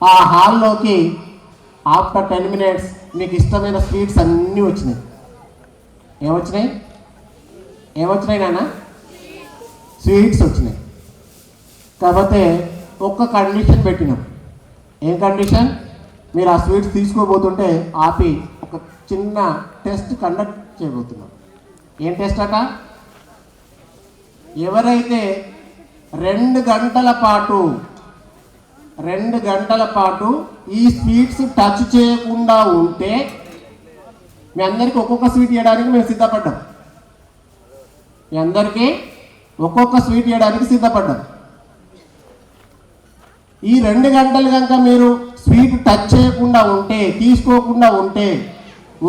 ఆ హాల్లోకి ఆఫ్టర్ 10 minutes మీకు ఇష్టమైన స్వీట్స్ అన్నీ వచ్చినాయి. ఏమొచ్చినాయి నాన్న? స్వీట్స్ వచ్చినాయి. కాకపోతే ఒక్క కండిషన్ పెట్టినాం. ఏం కండిషన్? మీరు ఆ స్వీట్స్ తీసుకోబోతుంటే ఆపి ఒక చిన్న టెస్ట్ కండక్ట్ చేయబోతున్నాం. ఏం టెస్ట్ అట? ఎవరైతే 2 గంటల పాటు ఈ స్వీట్స్ టచ్ చేయకుండా ఉంటే మీ అందరికీ ఒక్కొక్క స్వీట్ ఇవ్వడానికి మేము సిద్ధపడ్డాం. మీ అందరికీ ఒక్కొక్క స్వీట్ ఇవ్వడానికి సిద్ధపడ్డాం. ఈ 2 గంటలు కనుక మీరు స్వీట్ టచ్ చేయకుండా ఉంటే, తీసుకోకుండా ఉంటే,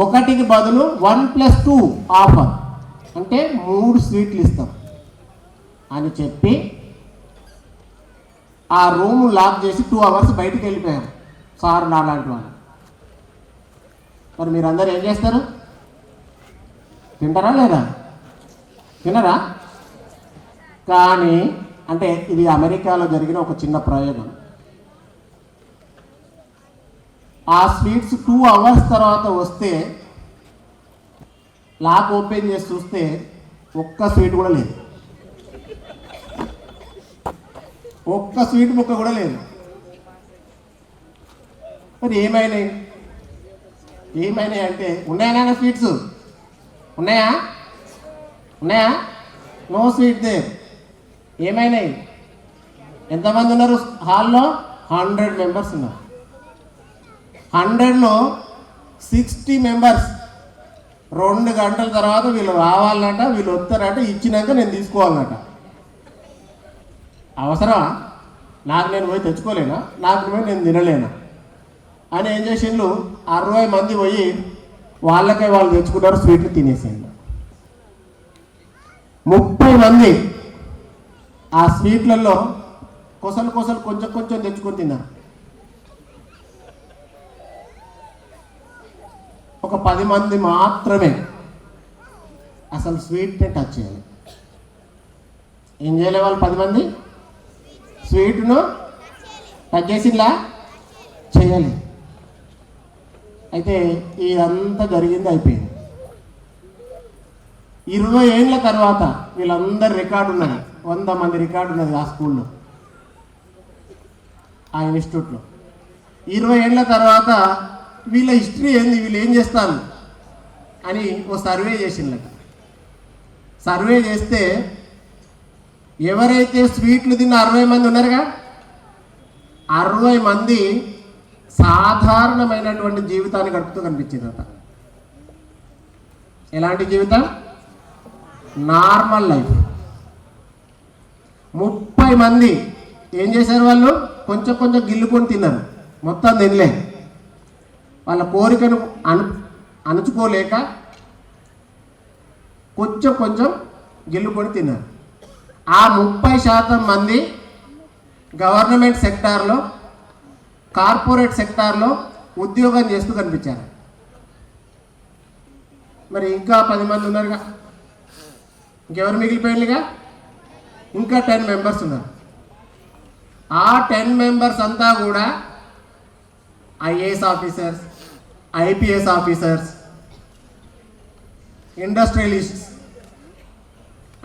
1కి బదులు 1+2 ఆఫర్, అంటే 3 స్వీట్లు ఇస్తాం అని చెప్పి ఆ రూమ్ లాక్ చేసి 2 hours బయటికి వెళ్ళిపోయాం. సార్ నాలాంటి వాళ్ళు. మరి మీరందరూ ఏం చేస్తారు? తింటారా లేదా? తినరా? కానీ అంటే ఇది అమెరికాలో జరిగిన ఒక చిన్న ప్రయోగం. ఆ స్వీట్స్ 2 hours తర్వాత వస్తే లాక్ ఓపెన్ చేసి చూస్తే ఒక్క స్వీట్ కూడా లేదు. ఒక్క స్వీట్ ముక్క కూడా లేదు. మరి ఏమైనాయి అంటే, ఉన్నాయా స్వీట్స్? ఉన్నాయా? నో స్వీట్ దే. ఏమైనాయి? ఎంతమంది ఉన్నారు హాల్లో? 100 members ఉన్నారు. 100లో 60 members 2 గంటల తర్వాత వీళ్ళు రావాలన్నట, వీళ్ళు వస్తారట, ఇచ్చినాక నేను తీసుకోవాలన్నట. అవసరమా? నాకు నేను పోయి తెచ్చుకోలేనా? నాకు నేను తినలేనా అని ఏం చేసిండ్రు, 60 మంది పోయి వాళ్ళకే వాళ్ళు తెచ్చుకున్నారు, స్వీట్లు తినేసిండ్రు. 30 మంది ఆ స్వీట్లలో కొంచెం తెచ్చుకొని తిన్నారు. ఒక 10 మంది మాత్రమే అసలు స్వీట్ని టచ్ చేయాలి. ఏం చేయలే వాళ్ళు 10 మంది? స్వీట్ను టచ్ చేసిందా? చేయాలి. అయితే ఇదంతా జరిగింది, అయిపోయింది. 20 ఏళ్ళ తర్వాత వీళ్ళందరి రికార్డు ఉన్నది, 100 మంది రికార్డు ఉన్నది ఆ స్కూల్లో, ఆ ఇన్స్టిట్యూట్లో. 20 ఏళ్ళ తర్వాత వీళ్ళ హిస్టరీ ఏంది, వీళ్ళు ఏం చేస్తారు అని ఓ సర్వే చేసిందట. సర్వే చేస్తే ఎవరైతే స్వీట్లు తిన్న 60 మంది ఉన్నారుగా, 60 మంది సాధారణమైనటువంటి జీవితాన్ని గడుపుతూ కనిపించిందట. ఎలాంటి జీవితం? Normal life. 30 మంది ఏం చేశారు, వాళ్ళు కొంచెం గిల్లుకొని తిన్నారు, మొత్తం తినలే. వాళ్ళ కోరికను అణుచుకోలేక కొంచెం గిల్లుకొని తిన్నారు. ఆ 30% మంది గవర్నమెంట్ సెక్టార్లో, కార్పొరేట్ సెక్టార్లో ఉద్యోగం చేస్తూ కనిపించారు. మరి ఇంకా 10 మంది ఉన్నారుగా, ఇంకెవరు మిగిలిపోయినగా? ఇంకా 10 members ఉన్నారు. ఆ 10 members అంతా కూడా IAS officers, IPS officers, industrialists,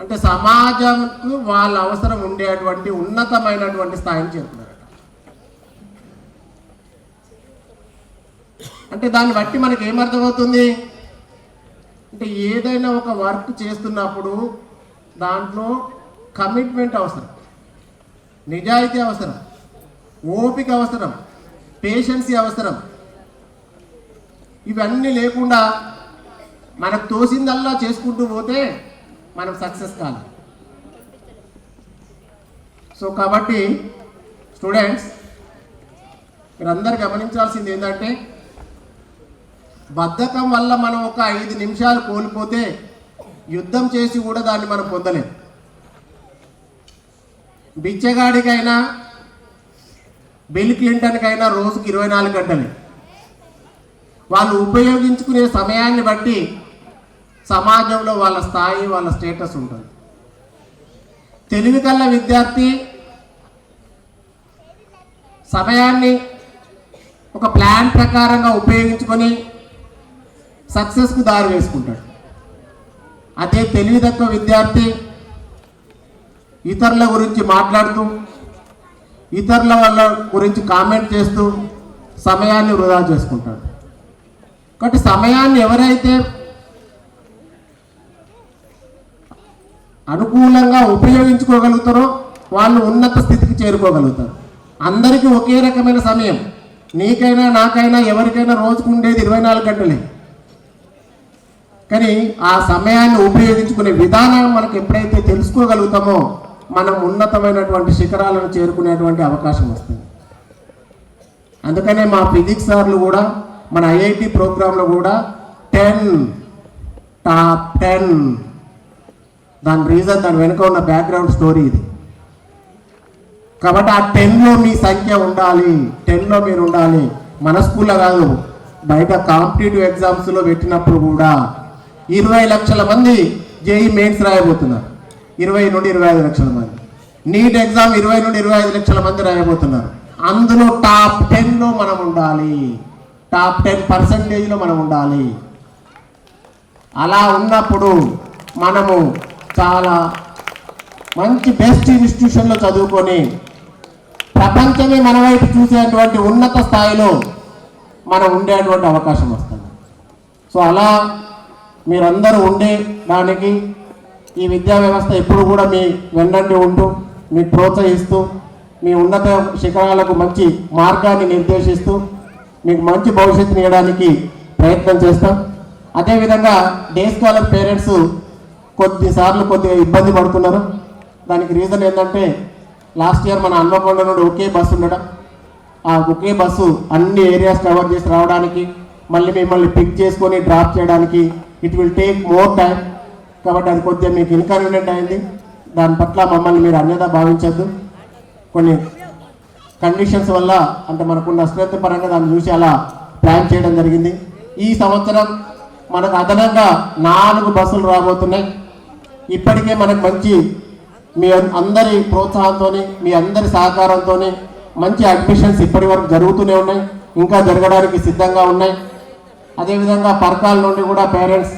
అంటే సమాజంకు వాళ్ళ అవసరం ఉండేటువంటి ఉన్నతమైనటువంటి స్థాయిని చేరుకున్నారట. అంటే దాన్ని బట్టి మనకి ఏమర్థమవుతుంది అంటే, ఏదైనా ఒక వర్క్ చేస్తున్నప్పుడు దాంట్లో కమిట్మెంట్ అవసరం, నిజాయితీ అవసరం, ఓపిక అవసరం, పేషెన్సీ అవసరం. ఇవన్నీ లేకుండా మనకు తోసిందల్లా చేసుకుంటూ పోతే మనం సక్సెస్ కాదు. సో కాబట్టి స్టూడెంట్స్, మీరందరూ గమనించాల్సింది ఏంటంటే, బద్ధకం వల్ల మనం ఒక 5 నిమిషాలు కోల్పోతే యుద్ధం చేసి కూడా దాన్ని మనం పొందలేం. బిచ్చగాడికైనా బిల్ క్లింటన్కైనా రోజుకి 24 గంటలే. వాళ్ళు ఉపయోగించుకునే సమయాన్ని బట్టి సమాజంలో వాళ్ళ స్థాయి వాళ్ళ స్టేటస్ ఉంటుంది. తెలివి కల్ల విద్యార్థి సమయాన్ని ఒక ప్లాన్ ప్రకారంగా ఉపయోగించుకొని సక్సెస్కు దారి వేసుకుంటాడు. అదే తెలివి తక్కువ విద్యార్థి ఇతరుల గురించి మాట్లాడుతూ ఇతరుల వాళ్ళ గురించి కామెంట్ చేస్తూ సమయాన్ని వృధా చేసుకుంటాడు. కాబట్టి సమయాన్ని ఎవరైతే అనుకూలంగా ఉపయోగించుకోగలుగుతారో వాళ్ళు ఉన్నత స్థితికి చేరుకోగలుగుతారు. అందరికీ ఒకే రకమైన సమయం, నీకైనా నాకైనా ఎవరికైనా రోజుకు ఉండేది 24 గంటలే. కానీ ఆ సమయాన్ని ఉపయోగించుకునే విధానం మనకు ఎప్పుడైతే తెలుసుకోగలుగుతామో మనం ఉన్నతమైనటువంటి శిఖరాలను చేరుకునేటువంటి అవకాశం వస్తుంది. అందుకనే మా ఫిజిక్స్ సార్లు కూడా మన ఐఐటి ప్రోగ్రాంలో కూడా 10 టాప్ 10, దాని రీజన్ దాని వెనుక ఉన్న బ్యాక్గ్రౌండ్ స్టోరీ ఇది. కాబట్టి ఆ 10లో మీ సంఖ్య ఉండాలి, 10లో మీరు ఉండాలి. మన స్కూల్లో కాదు, బయట కాంపిటేటివ్ ఎగ్జామ్స్లో పెట్టినప్పుడు కూడా 20 లక్షల మంది జేఈ మెయిన్స్ రాయబోతున్నారు. 20 నుండి 25 లక్షల మంది. నీట్ ఎగ్జామ్ 20 నుండి 25 లక్షల మంది రాయబోతున్నారు. అందులో టాప్ 10లో మనం ఉండాలి, టాప్ 10% మనం ఉండాలి. అలా ఉన్నప్పుడు మనము చాలా మంచి బెస్ట్ ఇన్స్టిట్యూషన్లో చదువుకొని ప్రపంచమే మన వైపు చూసేటువంటి ఉన్నత స్థాయిలో మనం ఉండేటువంటి అవకాశం వస్తుంది. సో అలా మీరందరూ ఉండేదానికి ఈ విద్యా వ్యవస్థ ఎప్పుడు కూడా మీ వెన్నంటి ఉంటూ మీకు ప్రోత్సహిస్తూ మీ ఉన్నత శిఖరాలకు మంచి మార్గాన్ని నిర్దేశిస్తూ మీకు మంచి భవిష్యత్తుని ఇవ్వడానికి ప్రయత్నం చేస్తాం. అదేవిధంగా డే స్కాలర్ పేరెంట్స్ కొద్దిసార్లు కొద్దిగా ఇబ్బంది పడుతున్నారు. దానికి రీజన్ ఏంటంటే లాస్ట్ ఇయర్ మన హన్మకొండ నుండి ఒకే బస్సు ఉండడం, ఆ ఒకే బస్సు అన్ని ఏరియాస్ కవర్ చేసి రావడానికి మళ్ళీ మిమ్మల్ని పిక్ చేసుకొని డ్రాప్ చేయడానికి it will take more time. కాబట్టి అది కొద్దిగా మీకు ఇన్కన్వీనియంట్ అయింది. దాని పట్ల మమ్మల్ని మీరు అన్యదా భావించద్దు. కొన్ని కండిషన్స్ వల్ల అంటే మనకున్న స్ట్రెంత్ పరంగా దాన్ని చూసి అలా ప్లాన్ చేయడం జరిగింది. ఈ సంవత్సరం మనకు అదనంగా 4 బస్సులు రాబోతున్నాయి. ఇప్పటికే మనకు మంచి మీ అందరి ప్రోత్సాహంతో మీ అందరి సహకారంతో మంచి అడ్మిషన్స్ ఇప్పటి వరకు జరుగుతూనే ఉన్నాయి, ఇంకా జరగడానికి సిద్ధంగా ఉన్నాయి. అదేవిధంగా పర్కాల నుండి కూడా పేరెంట్స్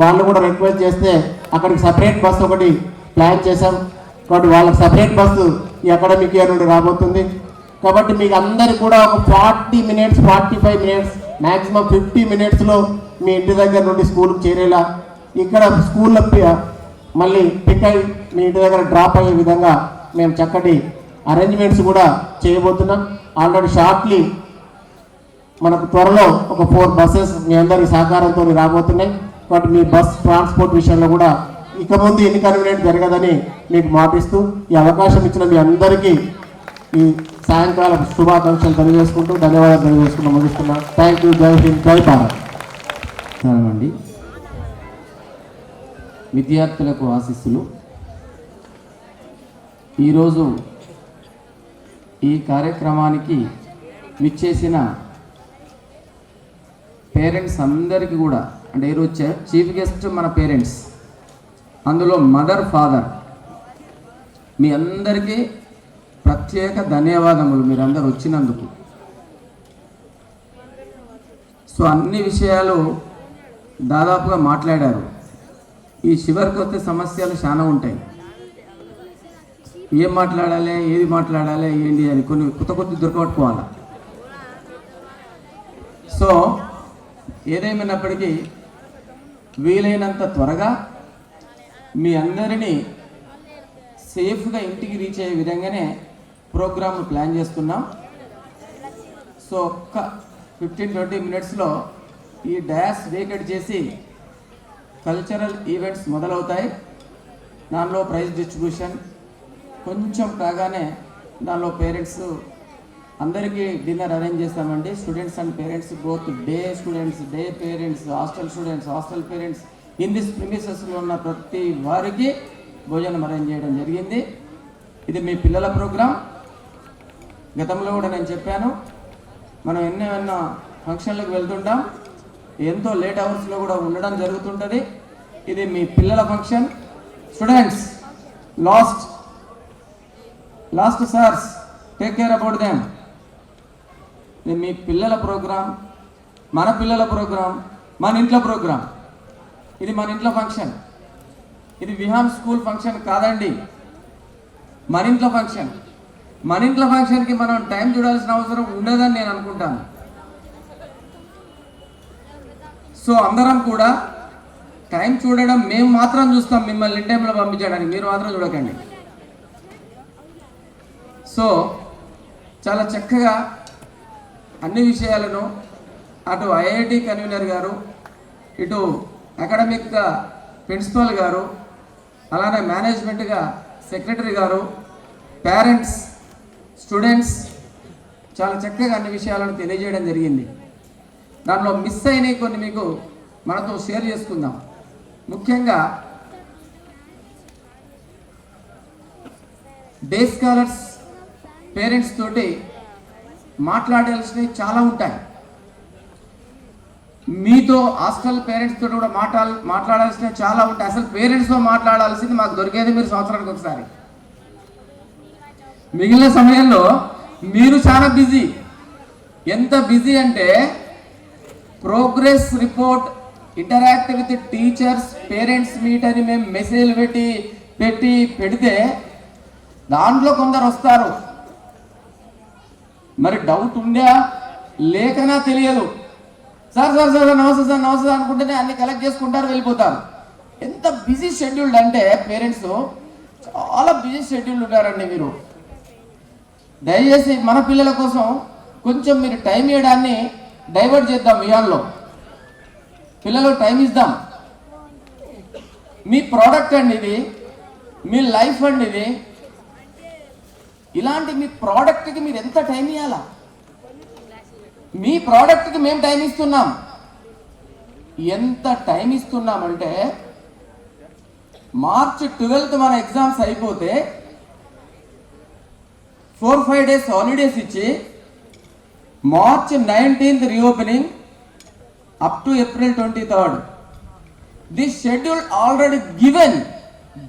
వాళ్ళు కూడా రిక్వెస్ట్ చేస్తే అక్కడికి సపరేట్ బస్సు ఒకటి ప్లాన్ చేశాం. కాబట్టి వాళ్ళకి సపరేట్ బస్సు ఈ అకాడమిక్ ఇయర్ నుండి రాబోతుంది. కాబట్టి మీకు అందరికి కూడా ఒక 40 మినిట్స్ 45 మినిట్స్ మ్యాక్సిమం 50 మినిట్స్లో మీ ఇంటి దగ్గర నుండి స్కూల్కి చేరేలా, ఇక్కడ స్కూల్లో మళ్ళీ పిక్ అయ్యి మీ ఇంటి దగ్గర డ్రాప్ అయ్యే విధంగా మేము చక్కటి అరేంజ్మెంట్స్ కూడా చేయబోతున్నాం. ఆల్రెడీ షార్ట్లీ మనకు త్వరలో ఒక 4 బస్సెస్ మీ అందరి సహకారంతో రాబోతున్నాయి. కాబట్టి మీ బస్ ట్రాన్స్పోర్ట్ విషయంలో కూడా ఇక ముందు ఇన్కన్వీనియంట్ జరగదని మీకు మాటిస్తూ ఈ అవకాశం ఇచ్చిన మీ అందరికీ ఈ సాయంకాలం శుభాకాంక్షలు తెలియజేసుకుంటూ ధన్యవాదాలు తెలియజేసుకుంటూ ముగిస్తున్నాను. Thank you. జై హింద్, జై భారత్. అండి విద్యార్థులకు ఆశీస్సులు. ఈరోజు ఈ కార్యక్రమానికి విచ్చేసిన పేరెంట్స్ అందరికీ కూడా, అంటే ఈరోజు చీఫ్ గెస్ట్ మన పేరెంట్స్, అందులో మదర్ ఫాదర్, మీ అందరికీ ప్రత్యేక ధన్యవాదములు మీరందరూ వచ్చినందుకు. సో అన్ని విషయాలు దాదాపుగా మాట్లాడారు. ఈ చివరికి వస్తే సమస్యలు చాలా ఉంటాయి. ఏం మాట్లాడాలి, ఏది మాట్లాడాలి, ఏంటి అని కొన్ని కొత్త దొరకబట్టుకోవాలి. సో ఏదేమైనప్పటికీ వీలైనంత త్వరగా మీ అందరినీ సేఫ్గా ఇంటికి రీచ్ అయ్యే విధంగానే ప్రోగ్రామ్ను ప్లాన్ చేస్తున్నాం. సో ఒక్క 15-20 మినిట్స్లో ఈ డాష్ వేకెట్ చేసి కల్చరల్ ఈవెంట్స్ మొదలవుతాయి. దానిలో ప్రైజ్ డిస్ట్రిబ్యూషన్ కొంచెం కాగానే దానిలో పేరెంట్స్ అందరికీ డిన్నర్ అరేంజ్ చేస్తామండి. Students and parents, both day students, day parents, hostel students, hostel parents, in this ప్రిమిసెస్లో ఉన్న ప్రతి వారికి భోజనం అరేంజ్ చేయడం జరిగింది. ఇది మీ పిల్లల ప్రోగ్రాం. గతంలో కూడా నేను చెప్పాను, మనం ఎన్నో ఫంక్షన్లకు వెళ్తుంటాం, ఎంతో లేట్ అవర్స్లో కూడా ఉండడం జరుగుతుంటుంది. ఇది మీ పిల్లల function. Students, last sirs, take care about them. ఇది మీ పిల్లల ప్రోగ్రామ్, మన పిల్లల ప్రోగ్రామ్, మన ఇంట్లో ప్రోగ్రామ్. ఇది మన ఇంట్లో ఫంక్షన్. ఇది విహామ్ స్కూల్ ఫంక్షన్ కాదండి, మన ఇంట్లో ఫంక్షన్. మన ఇంట్లో ఫంక్షన్కి మనం టైం చూడాల్సిన అవసరం ఉండదని నేను అనుకుంటాను. సో అందరం కూడా టైం చూడడం, మేము మాత్రం చూస్తాం మిమ్మల్ని ఇన్ టైంలో పంపించడానికి, మీరు మాత్రం చూడకండి. సో చాలా చక్కగా అన్ని విషయాలను అటు ఐఐటి కన్వీనర్ గారు, ఇటు అకాడమిక్గా ప్రిన్సిపల్ గారు, అలానే మేనేజ్మెంట్గా సెక్రటరీ గారు, పేరెంట్స్, స్టూడెంట్స్ చాలా చక్కగా అన్ని విషయాలను తెలియజేయడం జరిగింది. దాంట్లో మిస్ అయినవి కొన్ని మీకు మనతో షేర్ చేసుకుందాం. ముఖ్యంగా డే స్కాలర్స్ పేరెంట్స్ తోటి మాట్లాడాల్సినవి చాలా ఉంటాయి. మీతో హాస్టల్ పేరెంట్స్ తోటి కూడా మాట్లాడాల్సినవి చాలా ఉంటాయి. అసలు పేరెంట్స్తో మాట్లాడాల్సింది మాకు దొరికేది మీరు సంవత్సరానికి ఒకసారి. మిగిలిన సమయంలో మీరు చాలా బిజీ. ఎంత బిజీ అంటే progress report, interact with teachers, parents meet అని మేము మెసేజ్లు పెడితే దాంట్లో కొందరు వస్తారు. మరి డౌట్ ఉందా లేకనా తెలియదు. సార్ నమస్తే సార్ అనుకుంటేనే అన్ని కలెక్ట్ చేసుకుంటారు, వెళ్ళిపోతారు. ఎంత బిజీ షెడ్యూల్డ్ అంటే పేరెంట్స్ చాలా బిజీ షెడ్యూల్డ్ ఉన్నారండి. మీరు దయచేసి మన పిల్లల కోసం కొంచెం మీరు టైం ఇవ్వడాన్ని డైవర్ట్ చేద్దాం. ఇయాల్లో పిల్లలకు టైం ఇద్దాం. మీ ప్రోడక్ట్ అండి ఇది, మీ లైఫ్ అండి ఇది. ఇలాంటి మీ ప్రోడక్ట్కి మీరు ఎంత టైం ఇవ్వాలా? మీ ప్రోడక్ట్కి మేము టైం ఇస్తున్నాం. ఎంత టైం ఇస్తున్నామంటే మార్చ్ 12th మన ఎగ్జామ్స్ అయిపోతే 4-5 days హాలిడేస్ ఇచ్చి March 19th reopening up to April 23rd. This schedule already given.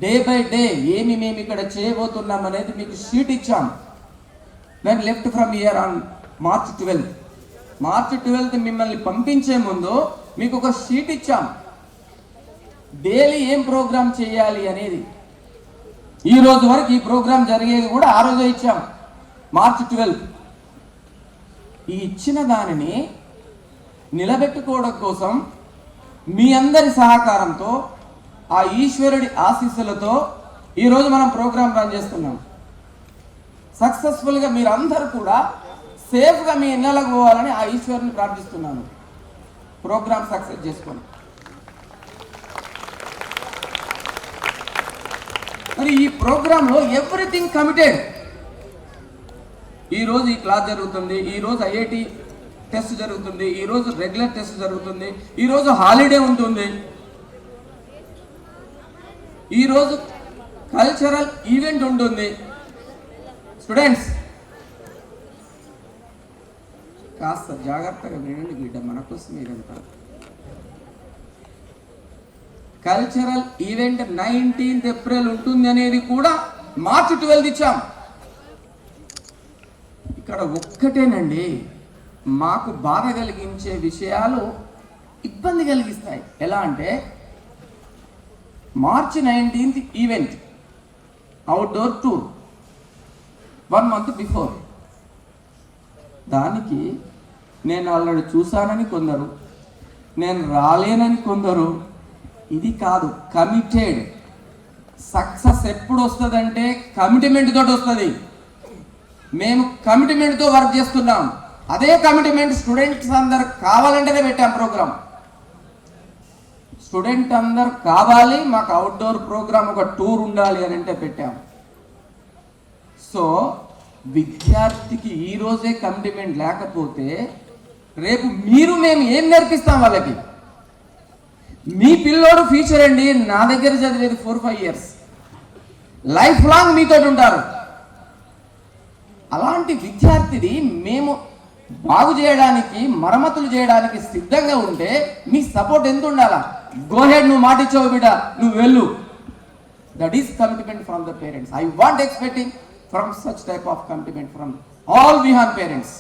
Day by day ఏమి మేము ఇక్కడ చేయబోతున్నాం అనేది మీకు షీట్ ఇచ్చాం. When left from year on March 12th. March 12th మిమ్మల్ని పంపించే ముందు మీకు ఒక షీట్ ఇచ్చాం. డైలీ ఏం ప్రోగ్రామ్ చేయాలి అనేది. ఈ రోజు వరకు ఈ ప్రోగ్రామ్ జరిగేది కూడా ఆ రోజే ఇచ్చాం, మార్చ్ 12th. ఈ ఇచ్చిన దానిని నిలబెట్టుకోవడం కోసం మీ అందరి సహకారంతో, ఆ ఈశ్వరుడి ఆశీస్సులతో ఈరోజు మనం ప్రోగ్రామ్ రన్ చేస్తున్నాం. సక్సెస్ఫుల్గా మీరు అందరూ కూడా సేఫ్గా మీ ఇళ్ళకు పోవాలని ఆ ఈశ్వరుని ప్రార్థిస్తున్నాను. ప్రోగ్రామ్ సక్సెస్ చేసుకొని మరి ఈ ప్రోగ్రాంలో ఎవ్రీథింగ్ కమిటెడ్. ఈరోజు ఈ క్లాస్ జరుగుతుంది, ఈరోజు ఐఐటి టెస్ట్ జరుగుతుంది, ఈరోజు రెగ్యులర్ టెస్ట్ జరుగుతుంది, ఈరోజు హాలిడే ఉంటుంది, ఈరోజు కల్చరల్ ఈవెంట్ ఉంటుంది. స్టూడెంట్స్ కాస్త జాగ్రత్తగా వినండి బిడ్డ, మనకోసం ఇదంతా. కల్చరల్ ఈవెంట్ 19th ఏప్రిల్ ఉంటుంది అనేది కూడా మార్చ్ 12th ఇచ్చాం. ఇక్కడ ఒక్కటేనండి మాకు బాధ కలిగించే విషయాలు ఇబ్బంది కలిగిస్తాయి. ఎలా అంటే March 19th event, outdoor tour 1 month before. దానికి నేను ఆల్రెడీ చూశానని కొందరు, నేను రాలేనని కొందరు. ఇది కాదు, కమిటెడ్. సక్సెస్ ఎప్పుడు వస్తుందంటే కమిట్మెంట్ తోటి వస్తుంది. మేము కమిట్మెంట్తో వర్క్ చేస్తున్నాం. అదే కమిట్మెంట్ స్టూడెంట్స్ అందరు కావాలంటేనే పెట్టాం ప్రోగ్రామ్. స్టూడెంట్ అందరు కావాలి, మాకు అవుట్డోర్ ప్రోగ్రామ్ ఒక టూర్ ఉండాలి అని అంటే పెట్టాం. సో విద్యార్థికి ఈరోజే కమిట్మెంట్ లేకపోతే రేపు మేము ఏం నేర్పిస్తాం వాళ్ళకి? మీ పిల్లోడు ఫ్యూచర్ అండి, నా దగ్గర చదివేది 4-5 years, లైఫ్ లాంగ్ మీతో ఉంటారు. అలాంటి విద్యార్థిని మేము బాగు చేయడానికి, మరమ్మతులు చేయడానికి సిద్ధంగా ఉంటే మీ సపోర్ట్ ఎంత ఉండాలా? గో హెడ్, నువ్వు మాట ఇచ్చావు బిడ్డ, నువ్వు వెళ్ళు. That is commitment from the parents. I want expecting from such type of commitment from all Vihaan parents.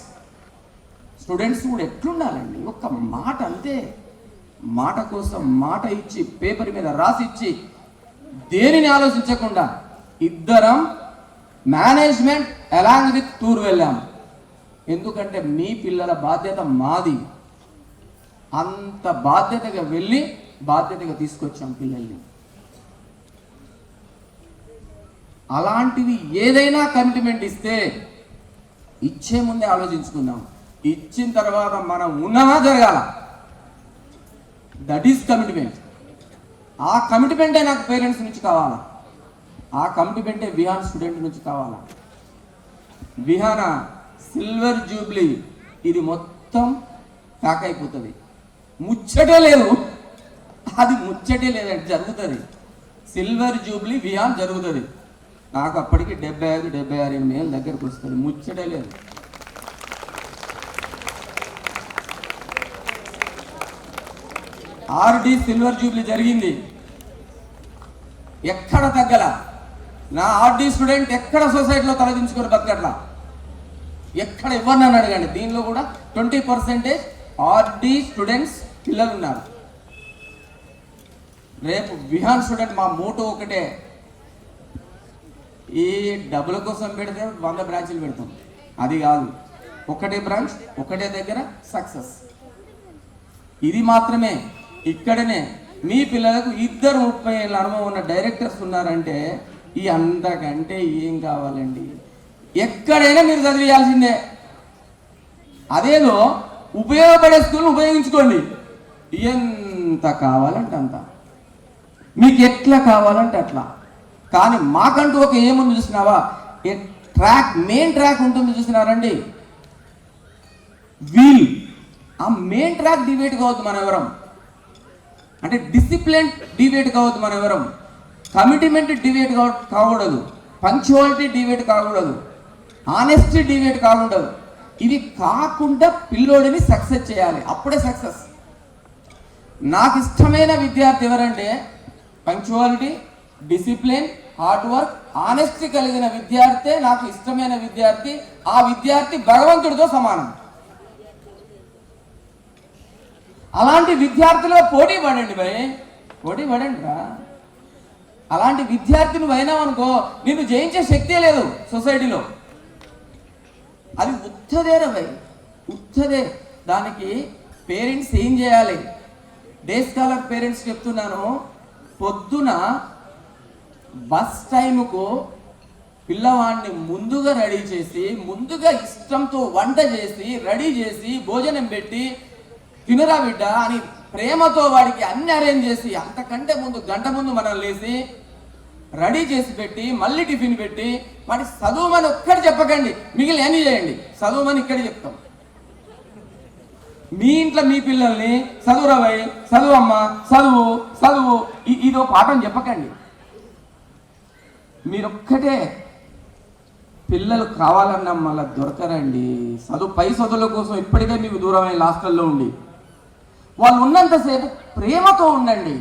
Students కూడా ఎట్లుండాలండి, ఒక్క మాట అంతే, మాట కోసం మాట ఇచ్చి పేపర్ మీద రాసి ఇచ్చి దేనిని ఆలోచించకుండా ఇద్దరం మేనేజ్మెంట్ అలాంగ్ విత్ టూర్ వెళ్ళాం. ఎందుకంటే మీ పిల్లల బాధ్యత మాది. అంత బాధ్యతగా వెళ్ళి బాధ్యతగా తీసుకొచ్చాం పిల్లల్ని. అలాంటివి ఏదైనా కమిట్మెంట్ ఇస్తే ఇచ్చే ముందే ఆలోచించుకుందాం, ఇచ్చిన తర్వాత మనం ఉన్నమా జరగాల. That is commitment. ఆ కమిట్మెంటే నాకు పేరెంట్స్ నుంచి కావాలా, ఆ కమిట్మెంటే విహాన్ స్టూడెంట్ నుంచి కావాలా. విహాన సిల్వర్ జూబ్లీ ఇది మొత్తం ప్యాక్ అయిపోతుంది. ముచ్చటే లేదు, అది ముచ్చటే లేదంటే జరుగుతుంది. సిల్వర్ జూబ్లీ విహాన్ జరుగుతుంది. నాకు అప్పటికి 75-76 ఏళ్ళ దగ్గరకు వస్తుంది. ముచ్చటే లేదు. ఆర్డి సిల్వర్ జూబ్లీ జరిగింది, ఎక్కడ తగ్గల. నా ఆర్డి స్టూడెంట్ ఎక్కడ సొసైటీలో తలదించుకొని బతకట్లా, ఎక్కడ ఎవరినని అడగండి. దీనిలో కూడా 20% ఆర్డి స్టూడెంట్స్ పిల్లలు ఉన్నారు. రేపు విహాన్ స్టూడెంట్ మా మోటో ఒకటే, ఈ డబ్బుల కోసం పెడితే 100 బ్రాంచ్లు పెడతాం, అది కాదు. ఒకటే బ్రాంచ్, ఒకటే దగ్గర సక్సెస్. ఇది మాత్రమే. ఇక్కడనే మీ పిల్లలకు 2-30 ఏళ్ళ అనుభవం ఉన్న డైరెక్టర్స్ ఉన్నారంటే ఈ అంతకంటే ఏం కావాలండి. ఎక్కడైనా మీరు చదివేయాల్సిందే. అదేదో ఉపయోగపడే స్కూల్ని ఉపయోగించుకోండి. ఎంత కావాలంటే అంత, మీకు ఎట్లా కావాలంటే అట్లా. కానీ మాకంటూ ఒక ఏముంది చూసినావా, ట్రాక్, మెయిన్ ట్రాక్ ఉంటుంది చూసినారండి, వీల్. ఆ మెయిన్ ట్రాక్ డిబేట్ కావద్దు మన ఎవరం, అంటే డిసిప్లిన్ డిబేట్ కావద్దు మన ఎవరం, కమిట్మెంట్ డిబేట్ కాకూడదు, పంక్చువాలిటీ డిబేట్ కాకూడదు, ఆనెస్టీ డిబేట్ కాకూడదు. ఇవి కాకుండా పిల్లోడిని సక్సెస్ చేయాలి, అప్పుడే సక్సెస్. నాకు ఇష్టమైన విద్యార్థి ఎవరంటే punctuality, discipline, hard work, honesty కలిగిన విద్యార్థి నాకు ఇష్టమైన విద్యార్థి. ఆ విద్యార్థి భగవంతుడితో సమానం. అలాంటి విద్యార్థులుగా పోటీ పడండి భయ్, పోటీ పడండి రా. అలాంటి విద్యార్థి నువ్వు అయినావనుకో, నిన్ను జయించే శక్తే లేదు సొసైటీలో. అది ఉత్తదేరా భయ్, ఉత్తదే. దానికి పేరెంట్స్ ఏం చేయాలి, డే స్కాలర్ పేరెంట్స్ చెప్తున్నాను, పొద్దున బస్ టైముకు పిల్లవాడిని ముందుగా రెడీ చేసి, ముందుగా ఇష్టంతో వంట చేసి రెడీ చేసి భోజనం పెట్టి తినరా బిడ్డ అని ప్రేమతో వాడికి అన్ని అరేంజ్ చేసి, అంతకంటే ముందు గంట ముందు మనం లేచి రెడీ చేసి పెట్టి మళ్ళీ టిఫిన్ పెట్టి వాడి చదువుమని ఒక్కటి చెప్పకండి, మిగిలిన అన్ని చేయండి. చదువుమని ఇక్కడ చెప్తాం. మీ ఇంట్లో మీ పిల్లల్ని చదువురాబాయ్, చదువు అమ్మ, చదువు చదువు ఇదో పాఠం చెప్పకండి. మీరొక్కటే. పిల్లలు కావాలన్నా మళ్ళీ దొరకరండి. పై చదువుల కోసం ఇప్పటికే మీకు దూరమైన హాస్టల్లో ఉండి, వాళ్ళు ఉన్నంతసేపు ప్రేమతో ఉండండి,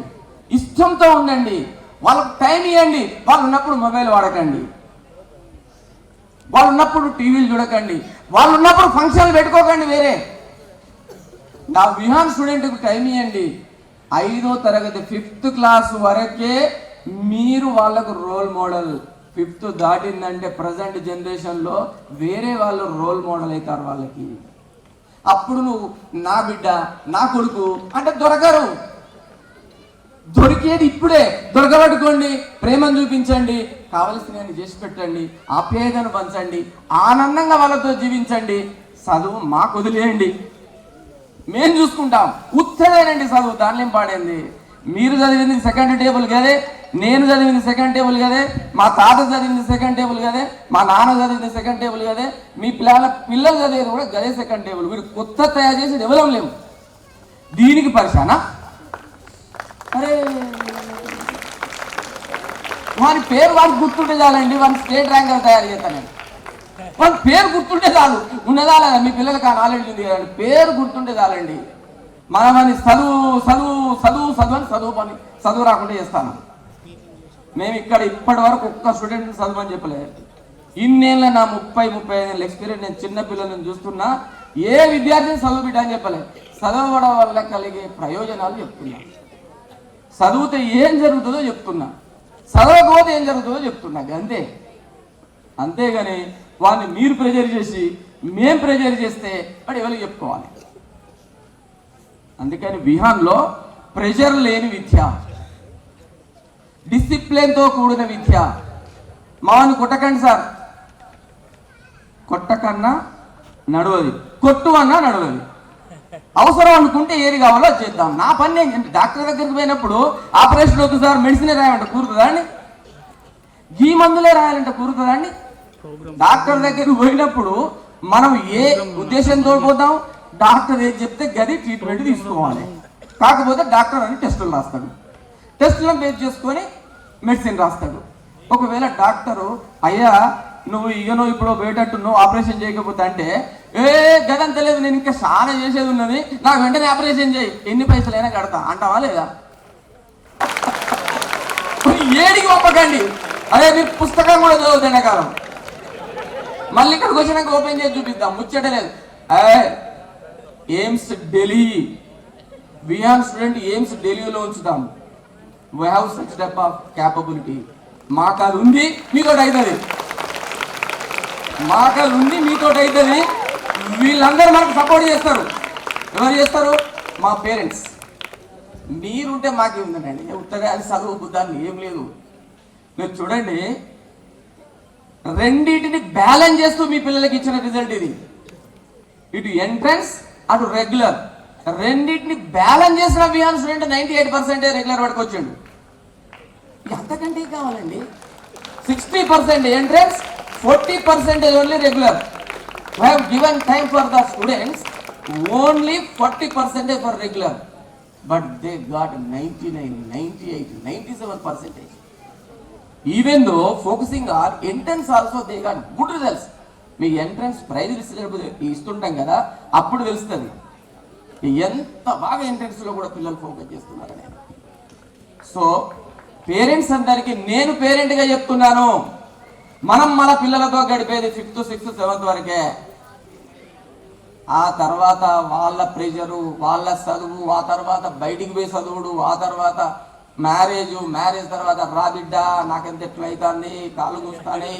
ఇష్టంతో ఉండండి, వాళ్ళకు టైం ఇవ్వండి. వాళ్ళు ఉన్నప్పుడు మొబైల్ వాడకండి, వాళ్ళు ఉన్నప్పుడు టీవీలు చూడకండి, వాళ్ళు ఉన్నప్పుడు ఫంక్షన్లు పెట్టుకోకండి వేరే. నా విహాన్ స్టూడెంట్కి టైం ఇవ్వండి. 5వ తరగతి 5th క్లాస్ వరకే మీరు వాళ్ళకు రోల్ మోడల్. 5th దాటిందంటే ప్రజెంట్ జనరేషన్లో వేరే వాళ్ళు రోల్ మోడల్ అవుతారు వాళ్ళకి. అప్పుడు నువ్వు నా బిడ్డ, నా కొడుకు అంటే దొరకరు. దొరికేది ఇప్పుడే. దొరకబట్టుకోండి, ప్రేమను చూపించండి, కావలసినవి చేసి పెట్టండి, ఆప్యాయతను పంచండి, ఆనందంగా వాళ్ళతో జీవించండి. చదువు మాకు వదిలేయండి, మేము చూసుకుంటాం. ఉత్తదేనండి చదువు, దానిలో పాడైంది. మీరు చదివింది సెకండ్ టేబుల్ కదే, నేను చదివింది సెకండ్ టేబుల్ కదే, మా తాత చదివింది సెకండ్ టేబుల్ కదే, మా నాన్న చదివింది సెకండ్ టేబుల్ కదే, మీ పిల్లలు చదివేది కూడా గదే సెకండ్ టేబుల్. వీడు కొత్త తయారు చేసి డెవలప్ లేము. దీనికి పరిశానా? అరే వాని పేరు వాడికి గుర్తుంటే చాలండి, వాడిని స్టేట్ ర్యాంకర్ తయారు చేస్తాను నేను. వాడి పేరు గుర్తుంటే చాలు. ఉన్నదా లేదా మీ పిల్లలకి ఆ నాలెడ్జ్ ఉంది కదండి, పేరు గుర్తుంటే చాలండి. మనమని చదువు చదువు చదువు చదువు అని చదువు రాకుండా చేస్తాను. మేము ఇక్కడ ఇప్పటి వరకు ఒక్క స్టూడెంట్ చదువు చెప్పలేదు. ఇన్నేళ్ళ నా 35 ఏళ్ళ ఎక్స్పీరియన్స్, నేను చిన్న పిల్లలను చూస్తున్నా, ఏ విద్యార్థిని చదువు బిడ్డ అని చెప్పలేదు. చదవడం వల్ల కలిగే ప్రయోజనాలు చెప్తున్నా, చదివితే ఏం జరుగుతుందో చెప్తున్నా, చదవకపోతే ఏం జరుగుతుందో చెప్తున్నా, అంతే. అంతేగాని వాడిని మీరు ప్రెజర్ చేసి మేం ప్రెజర్ చేస్తే వాడు ఎవరికి చెప్పుకోవాలి. అందుకని విహాన్లో ప్రెషర్ లేని విద్య, డిసిప్లిన్తో కూడిన విద్య. మామూలు కొట్టకండి సార్, కొట్టకన్నా నడవది, కొట్టు అన్నా నడవది. అవసరం అనుకుంటే ఏది కావాలో చేద్దాం. నా పని ఏంటంటే డాక్టర్ దగ్గరికి పోయినప్పుడు ఆపరేషన్ వద్దు సార్ మెడిసినే రాయాలంటే కూరుతుందా అండి? ఈ మందులే రాయాలంటే కూరుతుందా అండి? డాక్టర్ దగ్గరికి పోయినప్పుడు మనం ఏ ఉద్దేశంతో పోతాం, డాక్టర్ ఏది చెప్తే గది ట్రీట్మెంట్ తీసుకోవాలి. కాకపోతే డాక్టర్ అని టెస్టులు రాస్తాడు, టెస్టులను బేస్ చేసుకొని మెడిసిన్ రాస్తాడు. ఒకవేళ డాక్టరు అయ్యా నువ్వు ఇప్పుడు పోయేటట్టు ఆపరేషన్ చేయకపోతే అంటే, గదంత లేదు, నేను ఇంకా చాలా చేసేది ఉన్నది, నాకు వెంటనే ఆపరేషన్ చేయి, ఎన్ని పైసలైనా కడతా అంటావా లేదా? ఏడికి పంపకండి. అదే మీరు పుస్తకం కూడా చదువుతుంది ఎండాకాలం, మళ్ళీ ఇక్కడికి వచ్చినాక ఓపెన్ చేసి చూపిద్దాం, ముచ్చటలేదు. AIIMS Delhi, Vihan student AIIMS ఢిల్లీలో ఉంచుతాం. We have such type of capability. మాకు అది ఉంది, మీతో అవుతుంది. మాకు అది ఉంది, మీతో అవుతుంది. వీళ్ళందరూ మనకు సపోర్ట్ చేస్తారు. ఎవరు చేస్తారు? మా పేరెంట్స్. మీరుంటే మాకేముందండి, ఉత్తగా అది చదువు బుద్ధాన్ని ఏం లేదు. మీరు చూడండి, రెండింటిని బ్యాలెన్స్ చేస్తూ మీ పిల్లలకి ఇచ్చిన రిజల్ట్ ఇది. ఇటు ఎంట్రన్స్, అటు రెగ్యులర్, రెండింటిని బ్యాలెన్స్ చేసిన విహాన్ స్టూడెంట్ 98% రెగ్యులర్ వాడికి వచ్చాడు. ఎంతకంటే కావాలండి? 60% entrance, 40% only regular. We have given time for the students, only 40% for regular, but they got 99, 98, 97%. Even though focusing on entrance also they got good results. మీ ఎంట్రన్స్ ప్రైజ్ ఇస్తుంటాం కదా, అప్పుడు తెలుస్తుంది ఎంత బాగా ఎంట్రన్స్ లో కూడా పిల్లలు ఫోకస్ చేస్తున్నారని. సో పేరెంట్స్ అందరికీ నేను పేరెంట్గా చెప్తున్నాను, మనం మన పిల్లలతో గడిపేది 5th, 6th, 7th వరకే. ఆ తర్వాత వాళ్ళ ప్రెషరు, వాళ్ళ చదువు, ఆ తర్వాత బయటికి పోయి చదువుడు, ఆ తర్వాత మ్యారేజ్ తర్వాత రా బిడ్డ నాకెంత ఎట్లయితాన్ని, కాళ్ళు కూస్తానే,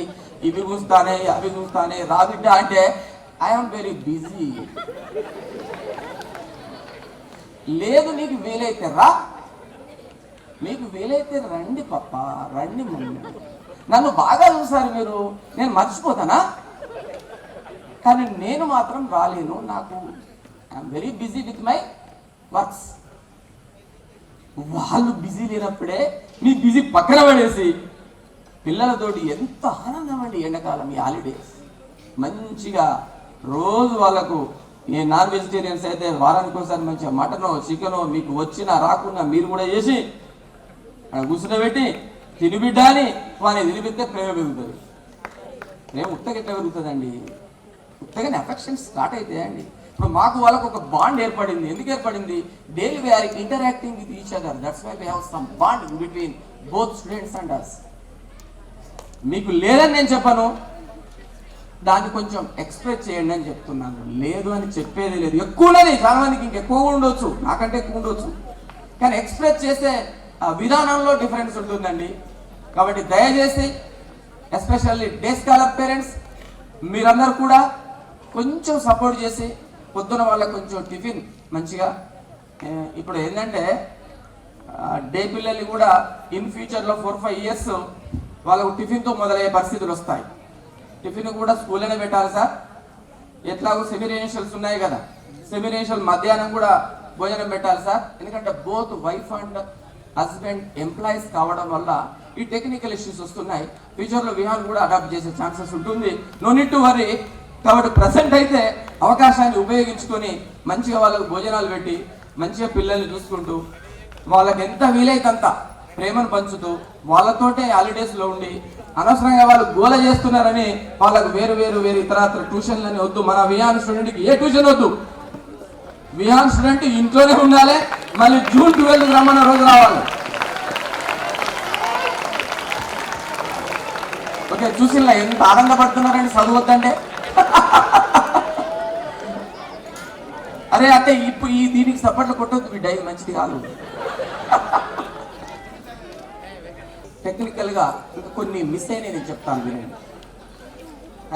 ఇవి కూస్తానే, అవి కూస్తానే, రా బిడ్డ అంటే ఐఎమ్ వెరీ బిజీ. లేదు నీకు వీలైతే రా, మీకు వీలైతే రండి పప్ప, రండి మమ్మీ. నన్ను బాగా చూసారు మీరు, నేను మర్చిపోతానా? కానీ నేను మాత్రం రాలేను, నాకు I'm very busy with my works. వాళ్ళు బిజీ లేనప్పుడే మీ బిజీ పక్కన పడేసి పిల్లలతోటి ఎంత ఆనందం అండి. ఎండాకాలం ఈ హాలిడేస్ మంచిగా రోజు వాళ్ళకు, ఏ నాన్ వెజిటేరియన్స్ అయితే వారానికి ఒకసారి మంచిగా మటనో చికెనో మీకు వచ్చినా రాకున్నా మీరు కూడా చేసి కూర్చునబెట్టి తినిబిడ్డ అని వాడిని తినిపిస్తే ప్రేమ పెరుగుతుంది. ప్రేమ ఉత్తగా ఎట్లా పెరుగుతుందండి? ఉత్తగానే అఫెక్షన్స్ స్టార్ట్ అవుతాయండి. ఇప్పుడు మాకు వాళ్ళకు ఒక బాండ్ ఏర్పడింది. ఎందుకు ఏర్పడింది? Daily we are interacting with each other, that's why we have some bond between both students and us. మీకు లేదని నేను చెప్పను, దాన్ని కొంచెం ఎక్స్ప్రెస్ చేయండి అని చెప్తున్నాను. లేదు అని చెప్పేది లేదు. ఎక్కువ ఉన్నది, చాలా మందికి ఇంకెక్కువ ఉండొచ్చు, నాకంటే ఎక్కువ ఉండొచ్చు, కానీ ఎక్స్ప్రెస్ చేసే విధానంలో డిఫరెన్స్ ఉంటుందండి. కాబట్టి దయచేసి ఎస్పెషల్లీ డే స్కాలర్ పేరెంట్స్ మీరందరూ కూడా కొంచెం సపోర్ట్ చేసి పొద్దున వాళ్ళకి కొంచెం టిఫిన్ మంచిగా, ఇప్పుడు ఏంటంటే డే పిల్లల్ని కూడా ఇన్ ఫ్యూచర్లో 4-5 years వాళ్ళకు టిఫిన్తో మొదలయ్యే పరిస్థితులు వస్తాయి. టిఫిన్ కూడా స్కూల్లోనే పెట్టాలి సార్. ఎట్లాగో సెమీ రెసిడెన్షియల్స్ ఉన్నాయి కదా, సెమీ రెసిడెన్షియల్ మధ్యాహ్నం కూడా భోజనం పెట్టాలి సార్. ఎందుకంటే both wife and husband employees కావడం వల్ల ఈ టెక్నికల్ ఇష్యూస్ వస్తున్నాయి. ఫ్యూచర్లో విహాన్ కూడా అడాప్ట్ చేసే ఛాన్సెస్ ఉంటుంది. No need to worry. కాబట్టి ప్రజెంట్ అయితే అవకాశాన్ని ఉపయోగించుకొని మంచిగా వాళ్ళకు భోజనాలు పెట్టి మంచిగా పిల్లల్ని చూసుకుంటూ వాళ్ళకి ఎంత వీలైతే అంత ప్రేమను పంచుతూ వాళ్ళతోటే హాలిడేస్లో ఉండి, అనవసరంగా వాళ్ళు గోల చేస్తున్నారని వాళ్ళకు వేరు ఇతరత్ర ట్యూషన్లని వద్దు. మన విహాన్ స్టూడెంట్కి ఏ ట్యూషన్ వద్దు. విహాన్ స్టూడెంట్ ఇంట్లోనే ఉండాలి, మళ్ళీ జూన్ 12 రమ్మన్న రోజు రావాలి. ఓకే, చూసిల్లా ఎంత ఆనందపడుతున్నారండి చదవద్దంటే. అరే అంటే ఇప్పుడు దీనికి సపోర్ట్లు కొట్టొద్దు బిడ్డ, ఇది మంచిది కాదు. టెక్నికల్గా ఇంకా కొన్ని మిస్ అయినాయి, నేను చెప్తాను వినండి.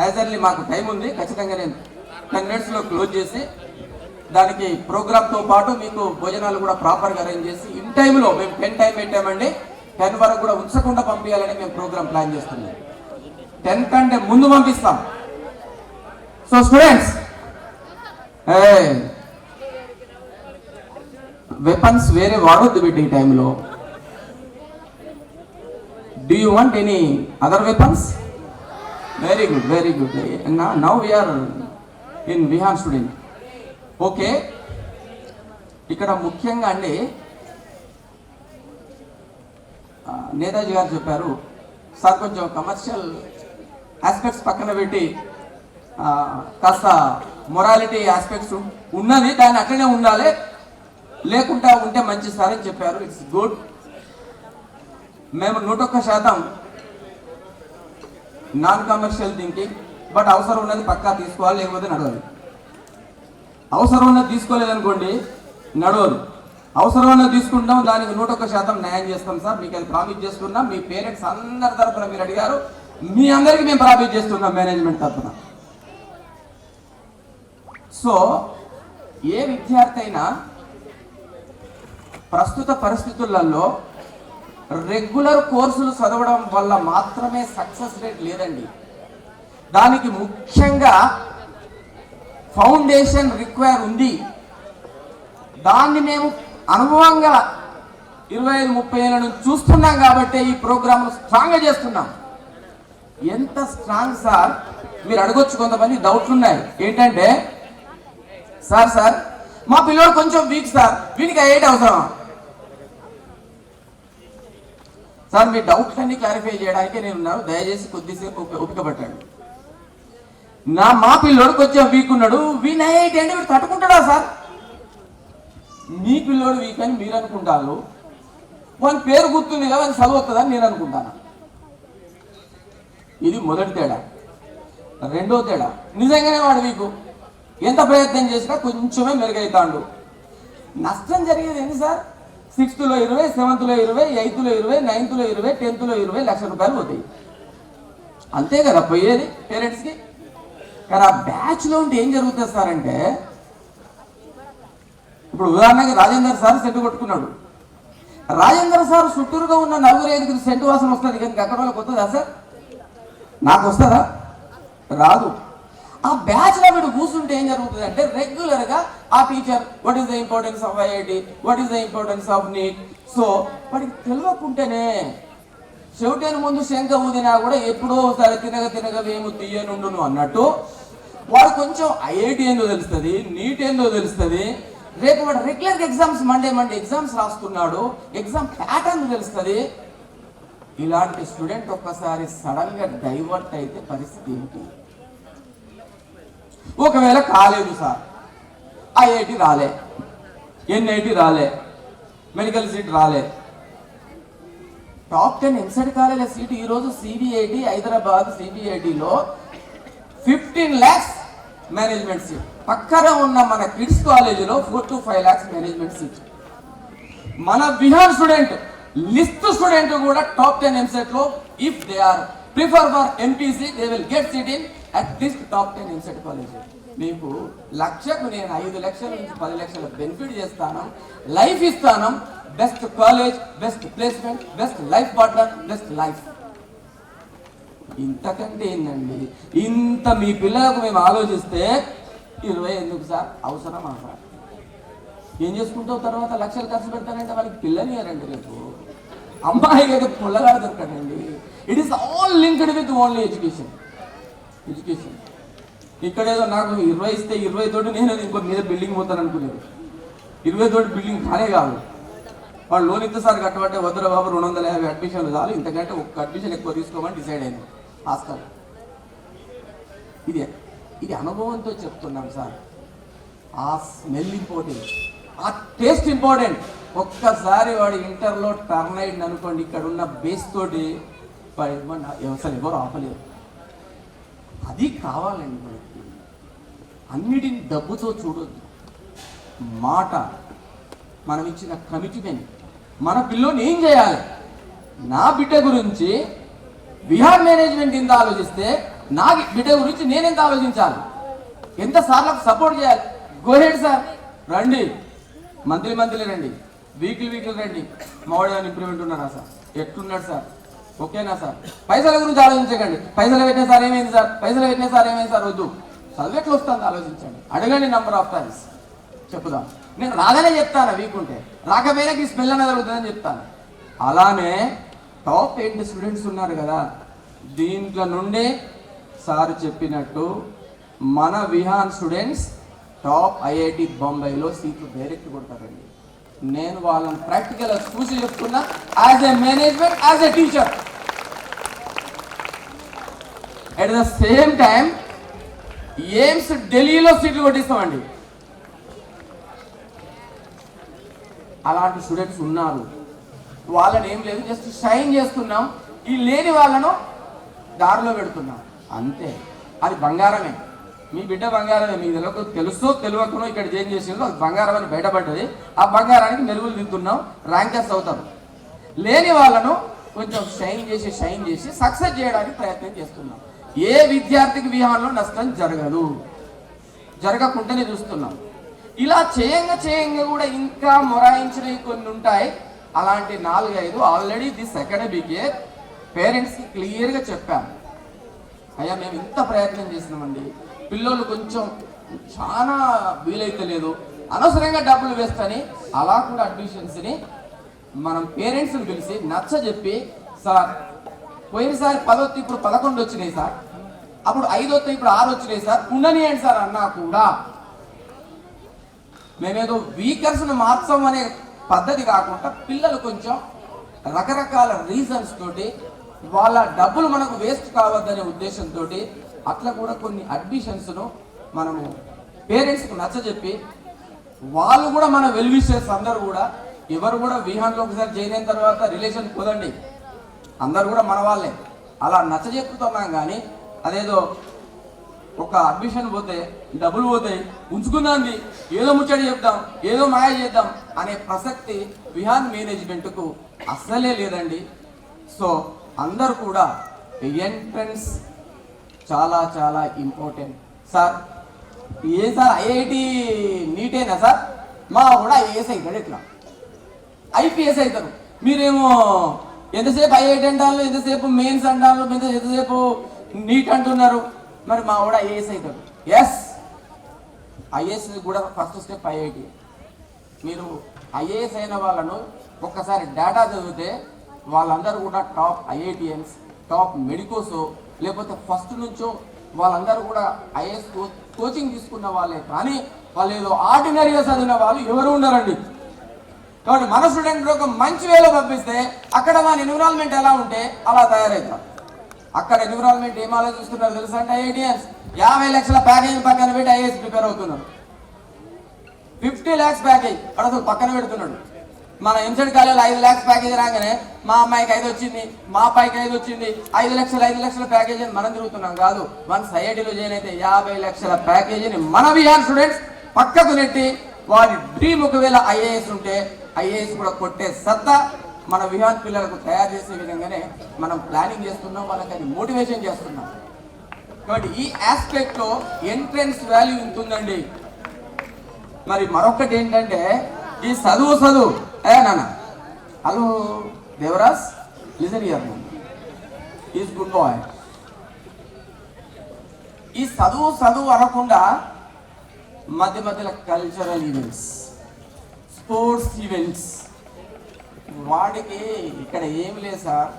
యాజర్లీ మాకు టైం ఉంది, ఖచ్చితంగా నేను 10 minutesలో క్లోజ్ చేసి దానికి ప్రోగ్రామ్తో పాటు మీకు భోజనాలు కూడా ప్రాపర్గా అరేంజ్ చేసి ఇన్ టైంలో మేము 10 టైం పెట్టామండి, 10 వరకు కూడా ఉంచకుండా పంపించాలని మేము ప్రోగ్రామ్ ప్లాన్ చేస్తున్నాం. 10 కంటే ముందు పంపిస్తాం. సో స్టూడెంట్స్, వెపన్స్ వేరే వాడొద్దు బిడ్డ ఈ టైంలో. Do you want any other weapons? Very good, very good. Now we are in Vihaan student. Okay, ఇక్కడ ముఖ్యంగా అండి నేతాజీ గారు చెప్పారు సార్, కొంచెం కమర్షియల్ ఆస్పెక్ట్స్ పక్కన పెట్టి కాస్త మొరాలిటీ ఆస్పెక్ట్స్ ఉన్నది, దాన్ని అట్లనే ఉండాలి, లేకుండా ఉంటే మంచి సార్ అని చెప్పారు. It's good. మేము 101% నాన్ కమర్షియల్ థింకింగ్, బట్ అవసరం ఉన్నది పక్కా తీసుకోవాలి, లేకపోతే నడవదు. అవసరం ఉన్నది తీసుకోలేదనుకోండి నడవదు. అవసరం ఉన్నది తీసుకుంటాం, దానికి 101% న్యాయం చేస్తాం సార్, మీకు అది ప్రామిస్ చేస్తున్నాం. మీ పేరెంట్స్ అందరి తరఫున మీరు అడిగారు, మీ అందరికీ మేము ప్రామిస్ చేస్తున్నాం మేనేజ్మెంట్ తరఫున. సో ఏ విద్యార్థి అయినా ప్రస్తుత పరిస్థితులలో రెగ్యులర్ కోర్సులు చదవడం వల్ల మాత్రమే సక్సెస్ రేట్ లేదండి. దానికి ముఖ్యంగా ఫౌండేషన్ రిక్వైర్ ఉంది. దాన్ని మేము అనుభవంగా 25-30 ఏళ్ళ నుంచి చూస్తున్నాం కాబట్టి ఈ ప్రోగ్రామ్ స్ట్రాంగ్గా చేస్తున్నాం. ఎంత స్ట్రాంగ్ సార్ మీరు అడగొచ్చు, కొంతమంది డౌట్లు ఉన్నాయి. ఏంటంటే సార్ మా పిల్లడు కొంచెం వీక్ సార్, వీనికి ఐఐటి అవసరమా? సార్ మీ డౌట్లన్నీ క్లారిఫై చేయడానికి నేను ఉన్నాను, దయచేసి కొద్దిసేపు ఓపిక పట్టండి. మా పిల్లోడు కొంచెం వీక్ ఉన్నాడు, వీని ఐఐటి అంటే వీడు తట్టుకుంటాడా సార్? మీ పిల్లోడు వీక్ అని మీరు అనుకుంటారు, వాని పేరు గుర్తుంది కదా, వాని చదువుతుందని నేను అనుకుంటాను. ఇది మొదటి తేడా. రెండో తేడా, నిజంగానే వాడు వీకు, ఎంత ప్రయత్నం చేసినా కొంచెమే మెరుగవుతాడు. నష్టం జరిగేది ఏంటి సార్? 6th లో 20, 7th లో 20, 8th లో 20, 9th లో 20, 10th లో 20 లక్షల రూపాయలు పోతాయి. అంతే కదా పోయేది పేరెంట్స్కి. కానీ ఆ బ్యాచ్లో ఉంటే ఏం జరుగుతుంది సార్ అంటే, ఇప్పుడు ఉదాహరణకి రాజేందర్ సార్ సెంటు కొట్టుకున్నాడు. రాజేందర్ సార్ చుట్టూరుగా ఉన్న 4-5 సెంటు వాసన వస్తుంది, కానీ అక్కడ వాళ్ళకి వస్తుందా సార్? నాకు వస్తుందా? రాదు. ఆ బ్యాచ్లో వీడు కూర్చుంటే ఏం జరుగుతుంది అంటే, రెగ్యులర్గా ఆ teacher what is the importance of IIT, what is the importance of NEET. So వాడికి తెలియకుంటేనే చెవిటేను ముందు శంఖ ఊదినా కూడా ఎప్పుడో ఒకసారి తినగ వేము తీయనుండును అన్నట్టు వాడు కొంచెం ఐఐటి ఏందో తెలుస్తుంది, నీట్ ఏందో తెలుస్తుంది. రేపు వాడు రెగ్యులర్ ఎగ్జామ్స్ మండే ఎగ్జామ్స్ రాస్తున్నాడు, ఎగ్జామ్ ప్యాటర్న్ తెలుస్తుంది. ఇలాంటి స్టూడెంట్ ఒక్కసారి సడన్గా డైవర్ట్ అయితే పరిస్థితి ఏంటి? ఒకవేళ కాలేదు సార్, ఐఐటి రాలే, ఎన్ఐటి రాలే, మెడికల్ సీట్ రాలే, టాప్ 10 ఎంసెట్ కాలేజీల సీటు ఈరోజు సిబిఐటి హైదరాబాద్ సిబిఐటిలో 15 lakhs మేనేజ్మెంట్ సీట్. పక్కన ఉన్న మన కిడ్స్ కాలేజీలో 4 to 5 lakhs మేనేజ్మెంట్ సీట్. మన విహాన్ స్టూడెంట్ లిస్ట్ స్టూడెంట్ కూడా టాప్ 10 ఎంసెట్లో, if they are prefer for MPC they will get seat in at least top 10 EAMCET college. మీకు లక్షకు నేను 5 లక్షల నుంచి 10 లక్షల బెనిఫిట్ చేస్తాను, లైఫ్ ఇస్తాను, best college, best placement, best life partner, best life. ఇంతకంటే ఏంటండి? ఇంత మీ పిల్లలకు మేము ఆలోచిస్తే 20 ఎందుకు సార్? అవసరమా సార్? ఏం చేసుకుంటావు తర్వాత? లక్షలు ఖర్చు పెడతానంటే వాళ్ళకి పిల్లని రండి, రేపు అమ్మాయికి అయితే పుల్లగాడు దొరకండి. It is all linked with only education. ఇక్కడేదో నాకు 20 ఇస్తే 20 తోటి నేను ఇంకో మీద బిల్డింగ్ పోతాను అనుకునేది. 20 తోటి బిల్డింగ్ కానే కాదు. వాళ్ళు లోన్ ఇస్తే సార్ కట్టబట్టే వద్దురా బాబు 250 అడ్మిషన్లు చాలు, ఇంతకంటే ఒక్క అడ్మిషన్ ఎక్కువ తీసుకోమని డిసైడ్ అయింది హాస్టల్. ఇది అనుభవంతో చెప్తున్నాం సార్. ఆ స్మెల్ ఇంపార్టెంట్, ఆ టేస్ట్ ఇంపార్టెంట్. ఒక్కసారి వాడు ఇంటర్లో టర్న్ అయింది అనుకోండి, ఇక్కడ ఉన్న బేస్ తోటి అసలు ఎవరు ఆపలేరు. అది కావాలండి మనకి. అన్నిటిని డబ్బుతో చూడొద్దు. మాట, మనం ఇచ్చిన కమిట్మెంట్, మన పిల్లోని ఏం చేయాలి. నా బిడ్డ గురించి విహార్ మేనేజ్మెంట్ ఎంత ఆలోచిస్తే నా బిడ్డ గురించి నేనెంత ఆలోచించాలి, ఎంతసార్లు సపోర్ట్ చేయాలి. గోహెడ్ సార్, రండి, మంత్లీ రండి, వీక్లీ రండి. మావాడు ఇంప్రూవ్మెంట్ ఉన్నారా సార్, ఎట్లున్నాడు సార్, ఓకేనా సార్. పైసల గురించి ఆలోచించకండి. పైసలు పెట్టిన సార్ ఏమైంది సార్, పైసలు పెట్టిన సార్ ఏమైంది సార్, వద్దు. చదువు ఎట్లా వస్తుంది ఆలోచించండి, అడగండి నంబర్ ఆఫ్ టైమ్స్. చెప్పుదాం, నేను రాగానే చెప్తాను, వీక్ ఉంటే రాకపోయినా ఈ స్మెల్ అనేది జరుగుతుందని చెప్తాను. అలానే టాప్ 8 స్టూడెంట్స్ ఉన్నారు కదా, దీంట్లో నుండి సార్ చెప్పినట్టు మన విహాన్ స్టూడెంట్స్ టాప్ ఐఐటి బొంబాయిలో సీట్లు డైరెక్ట్ కొడతారండి. నేను వాళ్ళని ప్రాక్టికల్గా చూసి చెప్తున్నా, as a management, as a teacher. At the same time AIIMS ఢిల్లీలో సీట్లు కొట్టిస్తామండి. అలాంటి స్టూడెంట్స్ ఉన్నారు. వాళ్ళని ఏం లేదు, జస్ట్ షైన్ చేస్తున్నాం. ఈ లేని వాళ్ళను దారిలో పెడుతున్నాం, అంతే. అది బంగారమే, మీ బిడ్డ బంగారమే. మీకు తెలుసో తెలియకనో ఇక్కడ చేంజ్ చేసిందో అది బంగారం అని బయటపడ్డది. ఆ బంగారానికి మెరుగులు దిద్దుతున్నాం, ర్యాంకర్స్ అవుతాం. లేని వాళ్ళను కొంచెం షైన్ చేసి సక్సెస్ చేయడానికి ప్రయత్నం చేస్తున్నాం. ఏ విద్యార్థికి విహారంలో నష్టం జరగకుండానే చూస్తున్నాం. ఇలా చేయంగా కూడా ఇంకా మొరాయించినవి కొన్ని ఉంటాయి. అలాంటి 4-5 ఆల్రెడీ దిస్ అకాడమిక్ ఇయర్ పేరెంట్స్కి క్లియర్గా చెప్పాము. అయ్యా, మేము ఇంత ప్రయత్నం చేసినామండి, పిల్లలు కొంచెం చాలా వీలైతే లేదు, అనవసరంగా డబ్బులు వేస్ట్ అని. అలా కూడా అడ్మిషన్స్ని మనం పేరెంట్స్ని పిలిచి నచ్చ చెప్పి, సార్ పోయినసారి 10 ఇప్పుడు 11 వచ్చినాయి సార్, అప్పుడు 5 ఇప్పుడు 6 వచ్చినాయి సార్, ఉండనియండి సార్ అన్నా కూడా మేమేదో వీకర్స్ను మార్చాం అనే పద్ధతి కాకుండా, పిల్లలు కొంచెం రకరకాల రీజన్స్ తోటి వాళ్ళ డబ్బులు మనకు వేస్ట్ కావద్దనే ఉద్దేశంతో అట్లా కూడా కొన్ని అడ్మిషన్స్ను మనము పేరెంట్స్కి నచ్చజెప్పి, వాళ్ళు కూడా మన వెల్ విషర్స్ అందరూ కూడా, ఎవరు కూడా విహాన్లో ఒకసారి జాయిన్ అయిన తర్వాత రిలేషన్ కుదండి, అందరు కూడా మన వాళ్ళే. అలా నచ్చజెప్పుతున్నాం. కానీ అదేదో ఒక అడ్మిషన్ పోతే డబ్బులు పోతాయి, ఉంచుకుందాంది, ఏదో ముచ్చడి చెప్దాం, ఏదో మాయ చేద్దాం అనే ప్రసక్తి విహాన్ మేనేజ్మెంట్కు అస్సలే లేదండి. సో అందరు కూడా ఎంట్రన్స్ చాలా చాలా ఇంపార్టెంట్. సార్ ఏ సార్ ఐఐటి నీటేనా సార్, మా కూడా ఐఏఎస్ అవుతాడు, ఇట్లా ఐపీఎస్ అవుతారు. మీరేమో ఎంతసేపు ఐఐటి అంటారు, ఎంతసేపు మెయిన్స్ అంటారు, ఎంతసేపు నీట్ అంటున్నారు. మరి మా కూడా ఐఏఎస్ అవుతాడు. ఎస్, ఐఏఎస్ కూడా ఫస్ట్ స్టెప్ ఐఐటి. మీరు ఐఏఎస్ అయిన వాళ్ళను ఒక్కసారి డేటా చదివితే వాళ్ళందరూ కూడా టాప్ ఐఐటిఎన్స్, టాప్ మెడికోస్, లేకపోతే ఫస్ట్ నుంచో వాళ్ళందరూ కూడా ఐఏఎస్ కోచింగ్ తీసుకున్న వాళ్ళే. కానీ వాళ్ళు ఏదో ఆర్డినరీగా చదివిన వాళ్ళు ఎవరు ఉండరండి. కాబట్టి మన స్టూడెంట్ ఒక మంచి వేలో పంపిస్తే అక్కడ మన ఎన్విరాన్మెంట్ ఎలా ఉంటే అలా తయారవుతాం. అక్కడ ఎన్విరాన్మెంట్ ఏం ఆలోచిస్తున్నారు తెలుసా అంటే, ఐఐటిఎన్స్ 50 లక్షల ప్యాకేజ్ పక్కన పెట్టి ఐఏఎస్ ప్రిపేర్ అవుతున్నారు. 50 lakhs ప్యాకేజ్ అసలు పక్కన పెడుతున్నాడు. మన ఎంసెట్ కాలేజీలో 5 lakhs ప్యాకేజ్ రాగానే మా అమ్మాయికి 5 వచ్చింది, మా అబ్బాయికి 5 వచ్చింది, 5 లక్షల ప్యాకేజ్ అని మనం తిరుగుతున్నాం. కాదు, మన ఐఐటిలో జాయిన్ అయితే 50 లక్షల ప్యాకేజీని మన విహార్ స్టూడెంట్స్ పక్కకు నెట్టి వారి డ్రీమ్ ఒకవేళ ఐఏఎస్ ఉంటే ఐఏఎస్ కూడా కొట్టే సత్తా మన విహాన్ పిల్లలకు తయారు చేసే విధంగానే మనం ప్లానింగ్ చేస్తున్నాం, వాళ్ళకి అది మోటివేషన్ చేస్తున్నాం. కాబట్టి ఈ ఆస్పెక్ట్లో ఎంట్రన్స్ వాల్యూ ఇంత ఉందండి. మరి మరొకటి ఏంటంటే, ఈ చదువు నాన్న, hello Devaraj, listen here, is good boy. ఈ చదువు అనకుండా మధ్యలో కల్చరల్ ఈవెంట్స్, స్పోర్ట్స్ ఈవెంట్స్, వాడికి ఇక్కడ ఏమి లేదు సార్.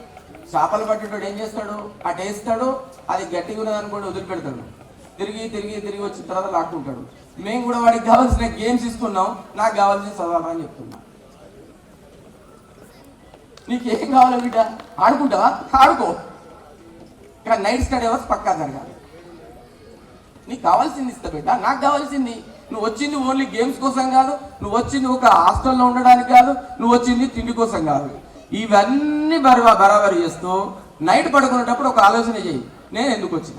చేపలు పట్టేటోడు ఏం చేస్తాడు, అటు వేస్తాడు, అది గట్టిగా ఉన్నది అనుకోండి వదిలిపెడతాడు, తిరిగి వచ్చిన తర్వాత లాక్కుంటాడు. మేము కూడా వాడికి కావాల్సిన గేమ్స్ ఇస్తున్నాం, నాకు కావాల్సిన చదవాలని చెప్తున్నా. నీకేం కావాలో బిడ్డ, ఆడుకుంటావా, ఆడుకో, ఇక్కడ నైట్ స్టడీ అవర్స్ పక్కా జరగాలి. నీకు కావాల్సింది ఇస్తా బిడ్డ, నాకు కావాల్సింది నువ్వు వచ్చింది ఓన్లీ గేమ్స్ కోసం కాదు, నువ్వు వచ్చింది ఒక హాస్టల్లో ఉండడానికి కాదు, నువ్వు వచ్చింది తిండి కోసం కాదు. ఇవన్నీ బరాబరి చేస్తూ నైట్ పడుకునేటప్పుడు ఒక ఆలోచన చేయి, నేను ఎందుకు వచ్చిన.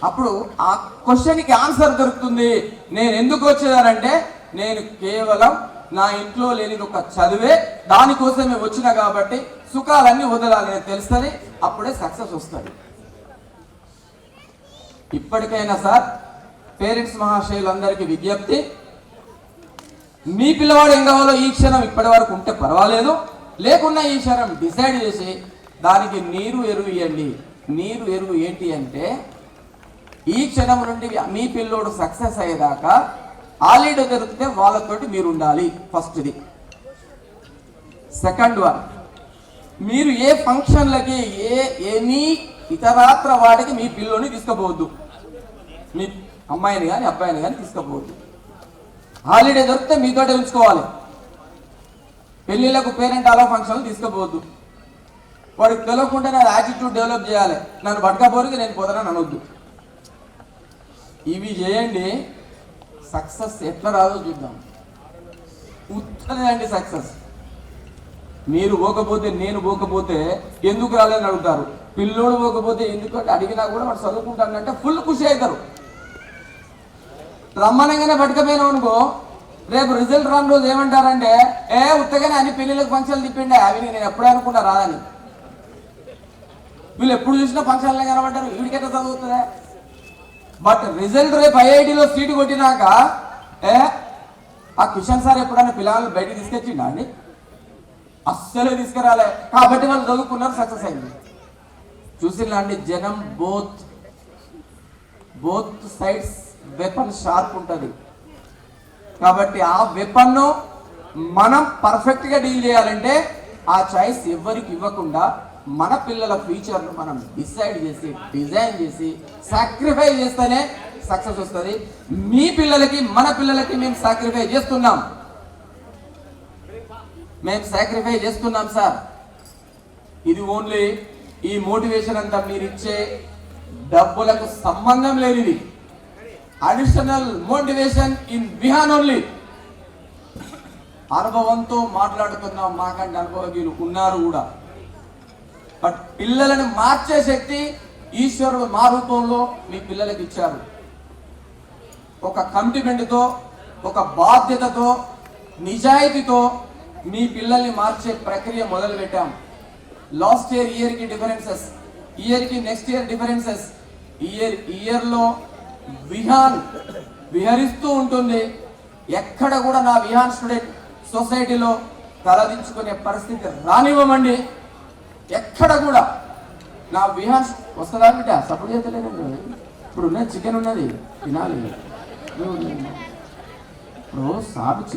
అప్పుడు ఆ క్వశ్చన్కి ఆన్సర్ దొరుకుతుంది. నేను ఎందుకు వచ్చేదానంటే నేను కేవలం నా ఇంట్లో లేనిది ఒక చదివే, దానికోసమే వచ్చిన కాబట్టి సుఖాలన్నీ వదలాలని తెలుస్తుంది. అప్పుడే సక్సెస్ వస్తుంది. ఇప్పటికైనా సార్ పేరెంట్స్ మహాశయులందరికీ విజ్ఞప్తి, మీ పిల్లవాడు ఏం కావాలో ఈ క్షణం ఇప్పటి వరకు ఉంటే పర్వాలేదు, లేకున్నా ఈ క్షణం డిసైడ్ చేసి దానికి నీరు ఎరువు ఇవ్వండి. నీరు ఎరువు ఏంటి అంటే ఈ క్షణం నుండి మీ పిల్లోడు సక్సెస్ అయ్యేదాకా ఆలీడ్ దొరికితే వాళ్ళతోటి మీరు ఉండాలి. ఫస్ట్ది. సెకండ్ వన్, మీరు ఏ ఫంక్షన్లకి ఎనీ ఇతరాత్ర వాటికి మీ పిల్లోని తీసుకుపోవద్దు. మీ అమ్మాయిని కానీ అబ్బాయిని కానీ తీసుకుపోవద్దు. హాలిడే దొరికితే మీతోటే ఉంచుకోవాలి. పెళ్ళిళ్ళకు పేరెంట్ అలా ఫంక్షన్లు తీసుకుపోవద్దు. వాడికి తెలియకుండా నా యాటిట్యూడ్ డెవలప్ చేయాలి. నన్ను పట్టుకపోరికి నేను పోతానని అనొద్దు. ఇవి చేయండి, సక్సెస్ ఎట్లా రాదో చూద్దాం. ఉత్తరేండి సక్సెస్. మీరు పోకపోతే నేను పోకపోతే ఎందుకు రాలేదని అడుగుతారు. పిల్లోడు పోకపోతే ఎందుకంటే అడిగినా కూడా వాడు చదువుకుంటానంటే ఫుల్ ఖుషి అవుతారు. రమ్మనంగానే పట్టుకపోయినావు అనుకో, రేపు రిజల్ట్ రాని రోజు ఏమంటారంటే ఉత్తగానే అన్ని పెళ్ళిళ్ళకి ఫంక్షన్లు తిప్పిండే, అవి నేను ఎప్పుడే అనుకున్నా రాదని. వీళ్ళు ఎప్పుడు చూసినా ఫంక్షన్లే కనబడ్డారు, వీడికెట్లా చదువుతుందా. బట్ రిజల్ట్ రేపు ఐఐటిలో సీటు కొట్టినాక ఆ కిషన్ సార్ ఎప్పుడైనా పిల్లలు బయటికి తీసుకొచ్చిండా అండి? అస్సలే తీసుకురాలే. కాబట్టి వాళ్ళు చదువుకున్నారు, సక్సెస్ అయింది. చూసినా అండి, జనం బోత్ సైడ్స్ వెపన్ షార్ప్ ఉంటుంది. కాబట్టి ఆ వెపన్ను మనం పర్ఫెక్ట్గా డీల్ చేయాలంటే ఆ చాయిస్ ఎవరికి ఇవ్వకుండా మన పిల్లల ఫ్యూచర్ను మనం డిసైడ్ చేసి డిజైన్ చేసి సాక్రిఫైస్ చేస్తేనే సక్సెస్ వస్తుంది. మీ పిల్లలకి మన పిల్లలకి మేము సాక్రిఫైస్ చేస్తున్నాం. సార్. ఇది ఓన్లీ ఈ మోటివేషన్ అంతా మీరు ఇచ్చే డబ్బులకు సంబంధం లేనిది. Additional motivation in Vihaan only. అనుభవంతో మాట్లాడుతున్నాం, మాకంటే అనుభవజ్ఞులు ఉన్నారు కూడా. బట్ పిల్లలను మార్చే శక్తి ఈశ్వరుడు మా రూపంలో మీ పిల్లలకి ఇచ్చారు. ఒక కమిట్మెంట్తో, ఒక బాధ్యతతో, నిజాయితీతో మీ పిల్లల్ని మార్చే ప్రక్రియ మొదలు పెట్టాం. లాస్ట్ ఇయర్కి డిఫరెన్సెస్, ఇయర్కి నెక్స్ట్ ఇయర్ డిఫరెన్సెస్, ఇయర్లో విహరిస్తూ ఉంటుంది. ఎక్కడ కూడా నా విహాన్ స్టూడెంట్ సొసైటీలో తలదించుకునే పరిస్థితి రానివ్వమండి. ఎక్కడ కూడా నా విహాన్ వస్తుందా బిడ్డ సపోర్ట్ చేస్తలేదండి. ఇప్పుడు ఉన్నది చికెన్ ఉన్నది, తినాలి. ఇప్పుడు సాగు